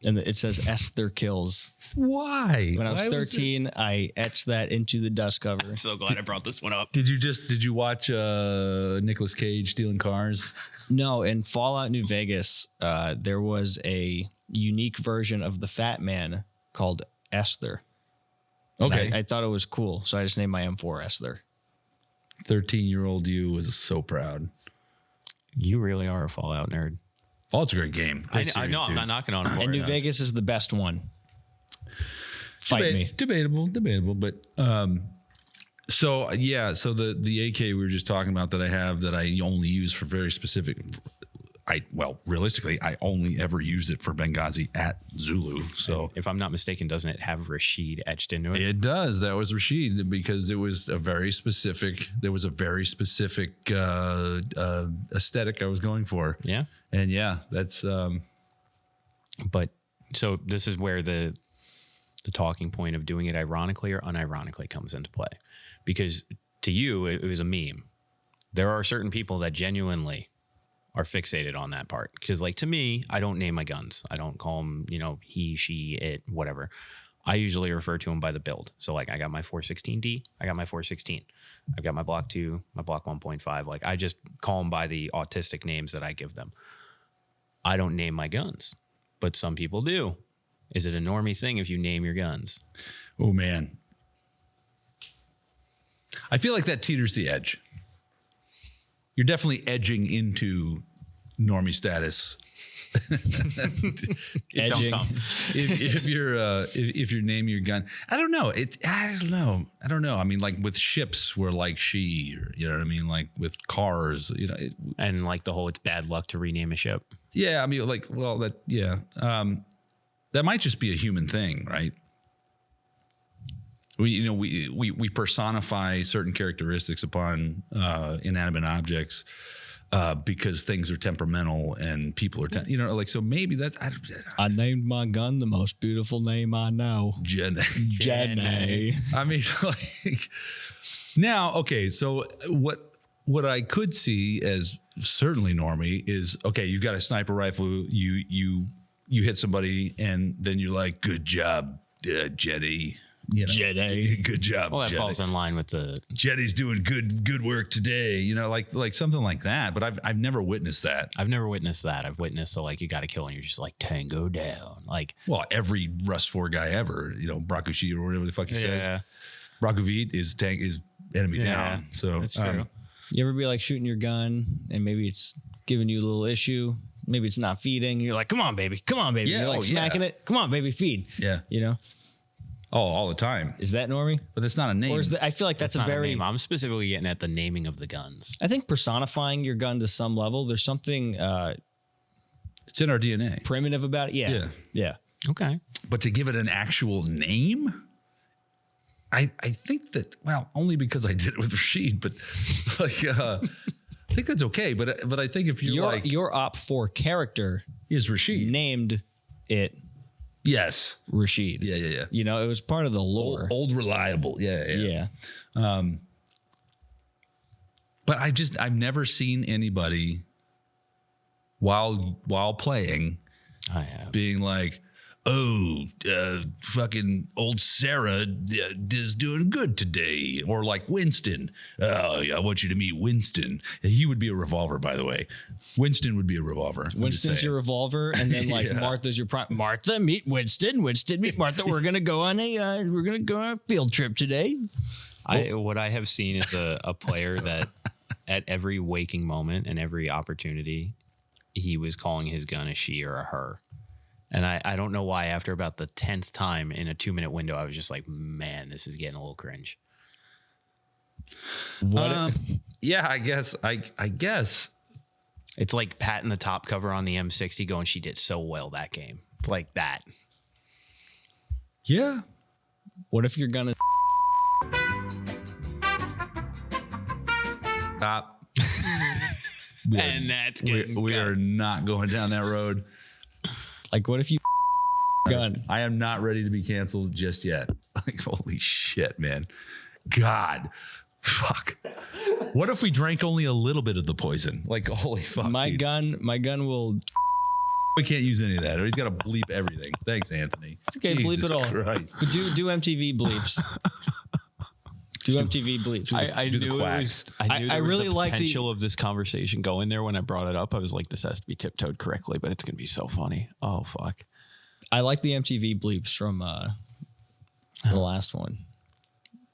[SPEAKER 1] And it says Esther Kills.
[SPEAKER 3] Why?
[SPEAKER 1] When I was
[SPEAKER 3] Why
[SPEAKER 1] 13, I etched that into the dust cover.
[SPEAKER 2] I'm so glad I brought this one up.
[SPEAKER 3] Did you watch Nicolas Cage stealing cars?
[SPEAKER 1] No, in Fallout New Vegas, there was a unique version of the Fat Man called Esther.
[SPEAKER 3] Okay.
[SPEAKER 1] I thought it was cool, so I just named my M4 Esther.
[SPEAKER 3] 13-year-old you was so proud.
[SPEAKER 2] You really are a Fallout nerd.
[SPEAKER 3] Fallout's a great game.
[SPEAKER 2] I
[SPEAKER 3] Great
[SPEAKER 2] know,
[SPEAKER 3] series,
[SPEAKER 2] I'm
[SPEAKER 3] dude.
[SPEAKER 2] not knocking on it.
[SPEAKER 1] And New Vegas is the best one. Fight me.
[SPEAKER 3] Debatable, but so the AK we were just talking about that I have that I only use for very specific. Realistically, I only ever used it for Benghazi at Zulu. So
[SPEAKER 2] if I'm not mistaken, doesn't it have Rashid etched into it?
[SPEAKER 3] it does. That was Rashid because it was a very specific. There was a very specific aesthetic I was going for.
[SPEAKER 2] Yeah.
[SPEAKER 3] And yeah, that's.
[SPEAKER 2] But so this is where the talking point of doing it ironically or unironically comes into play, because to you it was a meme. There are certain people that genuinely are fixated on that part, because like to me, I don't name my guns. I don't call them, he, she, it, whatever. I usually refer to them by the build. So like I got my 416D, I got my 416. I've got my Block 2, my Block 1.5. Like I just call them by the autistic names that I give them. I don't name my guns, but some people do. Is it a normie thing if you name your guns?
[SPEAKER 3] Oh man, I feel like that teeters the edge. You're definitely edging into normie status.
[SPEAKER 1] Edging.
[SPEAKER 3] if you're naming your gun, I don't know. I don't know. I mean, like with ships, we're like she, or, you know what I mean? Like with cars,
[SPEAKER 2] And like the whole, it's bad luck to rename a ship.
[SPEAKER 3] yeah. I mean, like, well, that might just be a human thing, right? We personify certain characteristics upon inanimate objects because things are temperamental and people are, so maybe that's.
[SPEAKER 1] I named my gun the most beautiful name I know. Jenny.
[SPEAKER 3] I mean, like now, okay. So what I could see as certainly normie is, okay, you've got a sniper rifle, you hit somebody, and then you're like, good job, Jenny.
[SPEAKER 1] Jedi.
[SPEAKER 3] Good job.
[SPEAKER 2] Well, that
[SPEAKER 3] Jedi.
[SPEAKER 2] falls in line with the.
[SPEAKER 3] Jetty's doing good work today. Like something like that. But I've never witnessed that.
[SPEAKER 2] I've never witnessed that. I've witnessed you got to kill and you're just like tango down. Like,
[SPEAKER 3] Well, every Rust 4 guy ever, Brakushi or whatever the fuck he says. Brakuvit is enemy down. So
[SPEAKER 2] that's true.
[SPEAKER 1] You ever be like shooting your gun and maybe it's giving you a little issue? Maybe it's not feeding. You're like, come on, baby. Yeah, you're like smacking it. Come on, baby, feed.
[SPEAKER 3] Yeah. Oh, all the time.
[SPEAKER 1] Is that normie?
[SPEAKER 3] But that's not a name.
[SPEAKER 1] Or I feel like that's a
[SPEAKER 2] Not a
[SPEAKER 1] very.
[SPEAKER 2] name. I'm specifically getting at the naming of the guns.
[SPEAKER 1] I think personifying your gun to some level, there's something
[SPEAKER 3] It's in our DNA.
[SPEAKER 1] primitive about it. Yeah.
[SPEAKER 2] Okay.
[SPEAKER 3] But to give it an actual name, I think that, well, only because I did it with Rashid, but like I think that's okay. But I think if
[SPEAKER 1] Your op4 character
[SPEAKER 3] is Rashid.
[SPEAKER 1] named it
[SPEAKER 3] Yes.
[SPEAKER 1] Rashid.
[SPEAKER 3] Yeah.
[SPEAKER 1] It was part of the lore.
[SPEAKER 3] Old reliable. Yeah.
[SPEAKER 1] Yeah.
[SPEAKER 3] But I've never seen anybody while playing
[SPEAKER 2] I have.
[SPEAKER 3] being like, fucking old Sarah is doing good today. Or like Winston. Oh, I want you to meet Winston. He would be a revolver, by the way. Winston would be a revolver. I'm just
[SPEAKER 1] Winston's
[SPEAKER 3] saying.
[SPEAKER 1] your revolver, and then like
[SPEAKER 3] Yeah.
[SPEAKER 1] Martha's your prime. Martha, meet Winston. Winston, meet Martha. We're gonna go on a field trip today.
[SPEAKER 2] What I have seen is a player that at every waking moment and every opportunity, he was calling his gun a she or a her. And I don't know why after about the 10th time in a 2-minute window, I was just like, man, this is getting a little cringe.
[SPEAKER 3] Yeah, I guess.
[SPEAKER 2] It's like patting the top cover on the M60 going, she did so well that game. It's like that.
[SPEAKER 3] Yeah.
[SPEAKER 1] What if you're gonna?
[SPEAKER 3] Stop.
[SPEAKER 2] And that's getting
[SPEAKER 3] we
[SPEAKER 2] cut.
[SPEAKER 3] are not going down that road.
[SPEAKER 1] Like, what if you gun?
[SPEAKER 3] I am not ready to be canceled just yet. Like, holy shit, man. God. Fuck. What if we drank only a little bit of the poison? Like, holy fuck.
[SPEAKER 1] My
[SPEAKER 3] dude.
[SPEAKER 1] gun will.
[SPEAKER 3] We can't use any of that. He's got to bleep everything. Thanks, Anthony.
[SPEAKER 1] Okay, bleep
[SPEAKER 3] Jesus
[SPEAKER 1] it all.
[SPEAKER 3] Christ.
[SPEAKER 1] But do MTV bleeps. Do MTV bleeps.
[SPEAKER 2] I
[SPEAKER 3] do the
[SPEAKER 2] knew it
[SPEAKER 3] quacks.
[SPEAKER 2] was. I knew
[SPEAKER 1] I
[SPEAKER 2] there was
[SPEAKER 1] really
[SPEAKER 2] the
[SPEAKER 1] like the-
[SPEAKER 2] potential of this conversation going there when I brought it up. I was like, this has to be tiptoed correctly, but it's gonna be so funny. Oh fuck!
[SPEAKER 1] I like the MTV bleeps from the last one.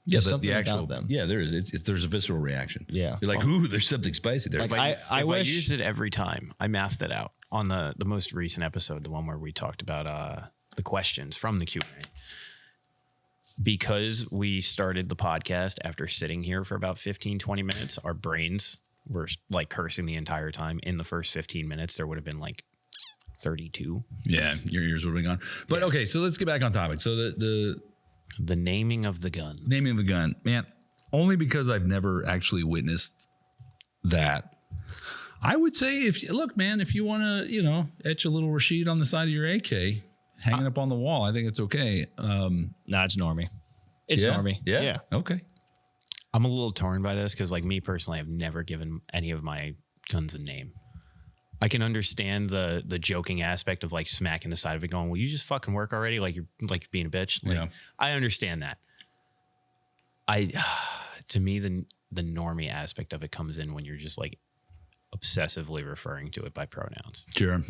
[SPEAKER 3] Yeah,
[SPEAKER 1] There's
[SPEAKER 3] the
[SPEAKER 1] something
[SPEAKER 3] actual.
[SPEAKER 1] about them.
[SPEAKER 3] Yeah, there is. There's a visceral reation.
[SPEAKER 1] Yeah.
[SPEAKER 3] You're like, ooh, there's something spicy there.
[SPEAKER 1] Like,
[SPEAKER 2] If
[SPEAKER 1] I
[SPEAKER 2] I
[SPEAKER 1] wish.
[SPEAKER 2] used it every time. I mathed it out on the most recent episode, the one where we talked about the questions from the Q&A. Because we started the podcast after sitting here for about 15, 20 minutes, our brains were like cursing the entire time. In the first 15 minutes, there would have been like 32.
[SPEAKER 3] Yeah, your ears would have been gone. But okay, so let's get back on topic. So the
[SPEAKER 2] naming of the gun.
[SPEAKER 3] naming of the gun, man, only because I've never actually witnessed that. I would say if you want to, etch a little Rashid on the side of your AK, hanging up on the wall, I think it's okay.
[SPEAKER 1] Nah, it's normie. It's
[SPEAKER 3] yeah,
[SPEAKER 1] normie.
[SPEAKER 3] Yeah. Okay.
[SPEAKER 2] I'm a little torn by this because, like, me personally, I've never given any of my guns a name. I can understand the joking aspect of like smacking the side of it, going, "Will you just fucking work already?" Like you're being a bitch. Like,
[SPEAKER 3] Yeah.
[SPEAKER 2] I understand that. To me, the normie aspect of it comes in when you're just like obsessively referring to it by pronouns.
[SPEAKER 3] Sure.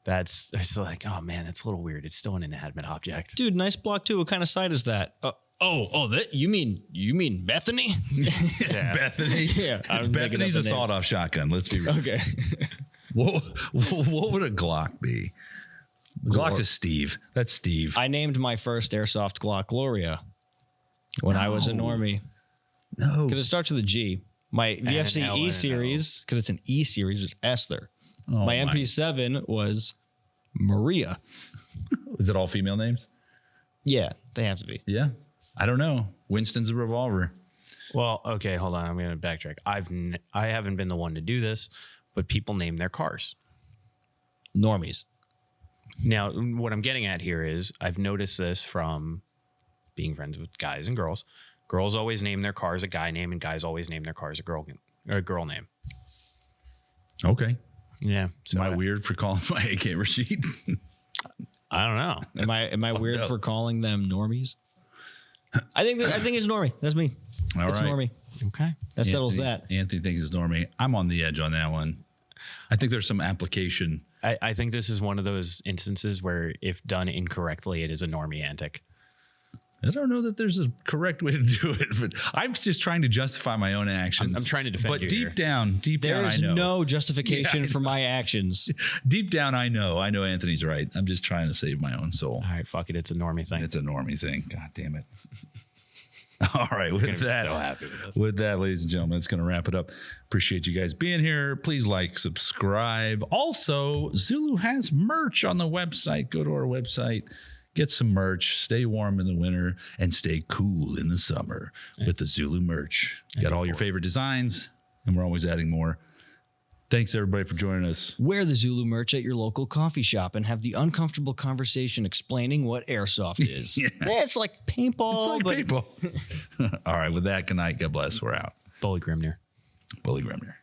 [SPEAKER 2] It's like, oh man, that's a little weird. It's still an inanimate object.
[SPEAKER 1] Dude, nice block too. What kind of site is that? That you mean Bethany?
[SPEAKER 2] Yeah.
[SPEAKER 3] Bethany.
[SPEAKER 1] Yeah, I'm making
[SPEAKER 3] Bethany's
[SPEAKER 1] up
[SPEAKER 3] a
[SPEAKER 1] the name.
[SPEAKER 3] sawed-off shotgun. Let's be real.
[SPEAKER 1] Okay.
[SPEAKER 3] What would a Glock be? Glock's a Steve. That's Steve.
[SPEAKER 1] I named my first airsoft Glock Gloria when I was a normie
[SPEAKER 3] No.
[SPEAKER 1] because it starts with a G. My
[SPEAKER 2] L
[SPEAKER 1] VFC
[SPEAKER 2] and
[SPEAKER 1] E
[SPEAKER 2] an
[SPEAKER 1] series, because it's an E series, was Esther.
[SPEAKER 3] Oh
[SPEAKER 1] my MP7 was Maria.
[SPEAKER 3] Is it all female names?
[SPEAKER 1] Yeah, they have to be.
[SPEAKER 3] Yeah. I don't know. Winston's a revolver.
[SPEAKER 2] Well, okay, hold on. I'm going to backtrack. I haven't been the one to do this, but people name their cars.
[SPEAKER 1] Normies.
[SPEAKER 2] Now, what I'm getting at here is I've noticed this from being friends with guys and girls. Girls always name their cars a guy name, and guys always name their cars a girl name.
[SPEAKER 3] Okay.
[SPEAKER 2] Yeah. So
[SPEAKER 3] Am I weird for calling my AK Rashid?
[SPEAKER 2] I don't know.
[SPEAKER 1] Am I weird
[SPEAKER 3] no.
[SPEAKER 1] for calling them normies? I think it's normie. That's me.
[SPEAKER 3] All
[SPEAKER 1] it's
[SPEAKER 3] right.
[SPEAKER 1] normie.
[SPEAKER 2] Okay.
[SPEAKER 1] That settles that.
[SPEAKER 3] Anthony thinks it's normie. I'm on the edge on that one. I think there's some application.
[SPEAKER 2] I think this is one of those instances where if done incorrectly, it is a normie antic.
[SPEAKER 3] I don't know that there's a correct way to do it, but I'm just trying to justify my own actions.
[SPEAKER 2] I'm trying to defend
[SPEAKER 3] but
[SPEAKER 2] you
[SPEAKER 3] deep
[SPEAKER 2] here.
[SPEAKER 3] down,
[SPEAKER 1] There
[SPEAKER 3] I
[SPEAKER 1] is
[SPEAKER 3] know.
[SPEAKER 1] no justification
[SPEAKER 3] Yeah, I
[SPEAKER 1] for my actions.
[SPEAKER 3] Deep down, I know Anthony's right. I'm just trying to save my own soul.
[SPEAKER 2] All right, fuck it. It's a normie thing.
[SPEAKER 3] It's a normie thing. God damn it. All right, with
[SPEAKER 2] gonna be
[SPEAKER 3] that,
[SPEAKER 2] so happy with this.
[SPEAKER 3] with that, ladies and gentlemen, it's going to wrap it up. Appreciate you guys being here. Please like, subscribe. Also, Zulu has merch on the website. Go to our website, get some merch, stay warm in the winter, and stay cool in the summer with the Zulu merch. Got all your favorite designs, and we're always adding more. Thanks, everybody, for joining us.
[SPEAKER 1] Wear the Zulu merch at your local coffee shop and have the uncomfortable conversation explaining what airsoft is.
[SPEAKER 3] Yeah.
[SPEAKER 1] It's like paintball,
[SPEAKER 3] It's like
[SPEAKER 1] but
[SPEAKER 3] people. All right, with that, good night. God bless. We're out.
[SPEAKER 2] Bully Grimnir.
[SPEAKER 3] Bully Grimner.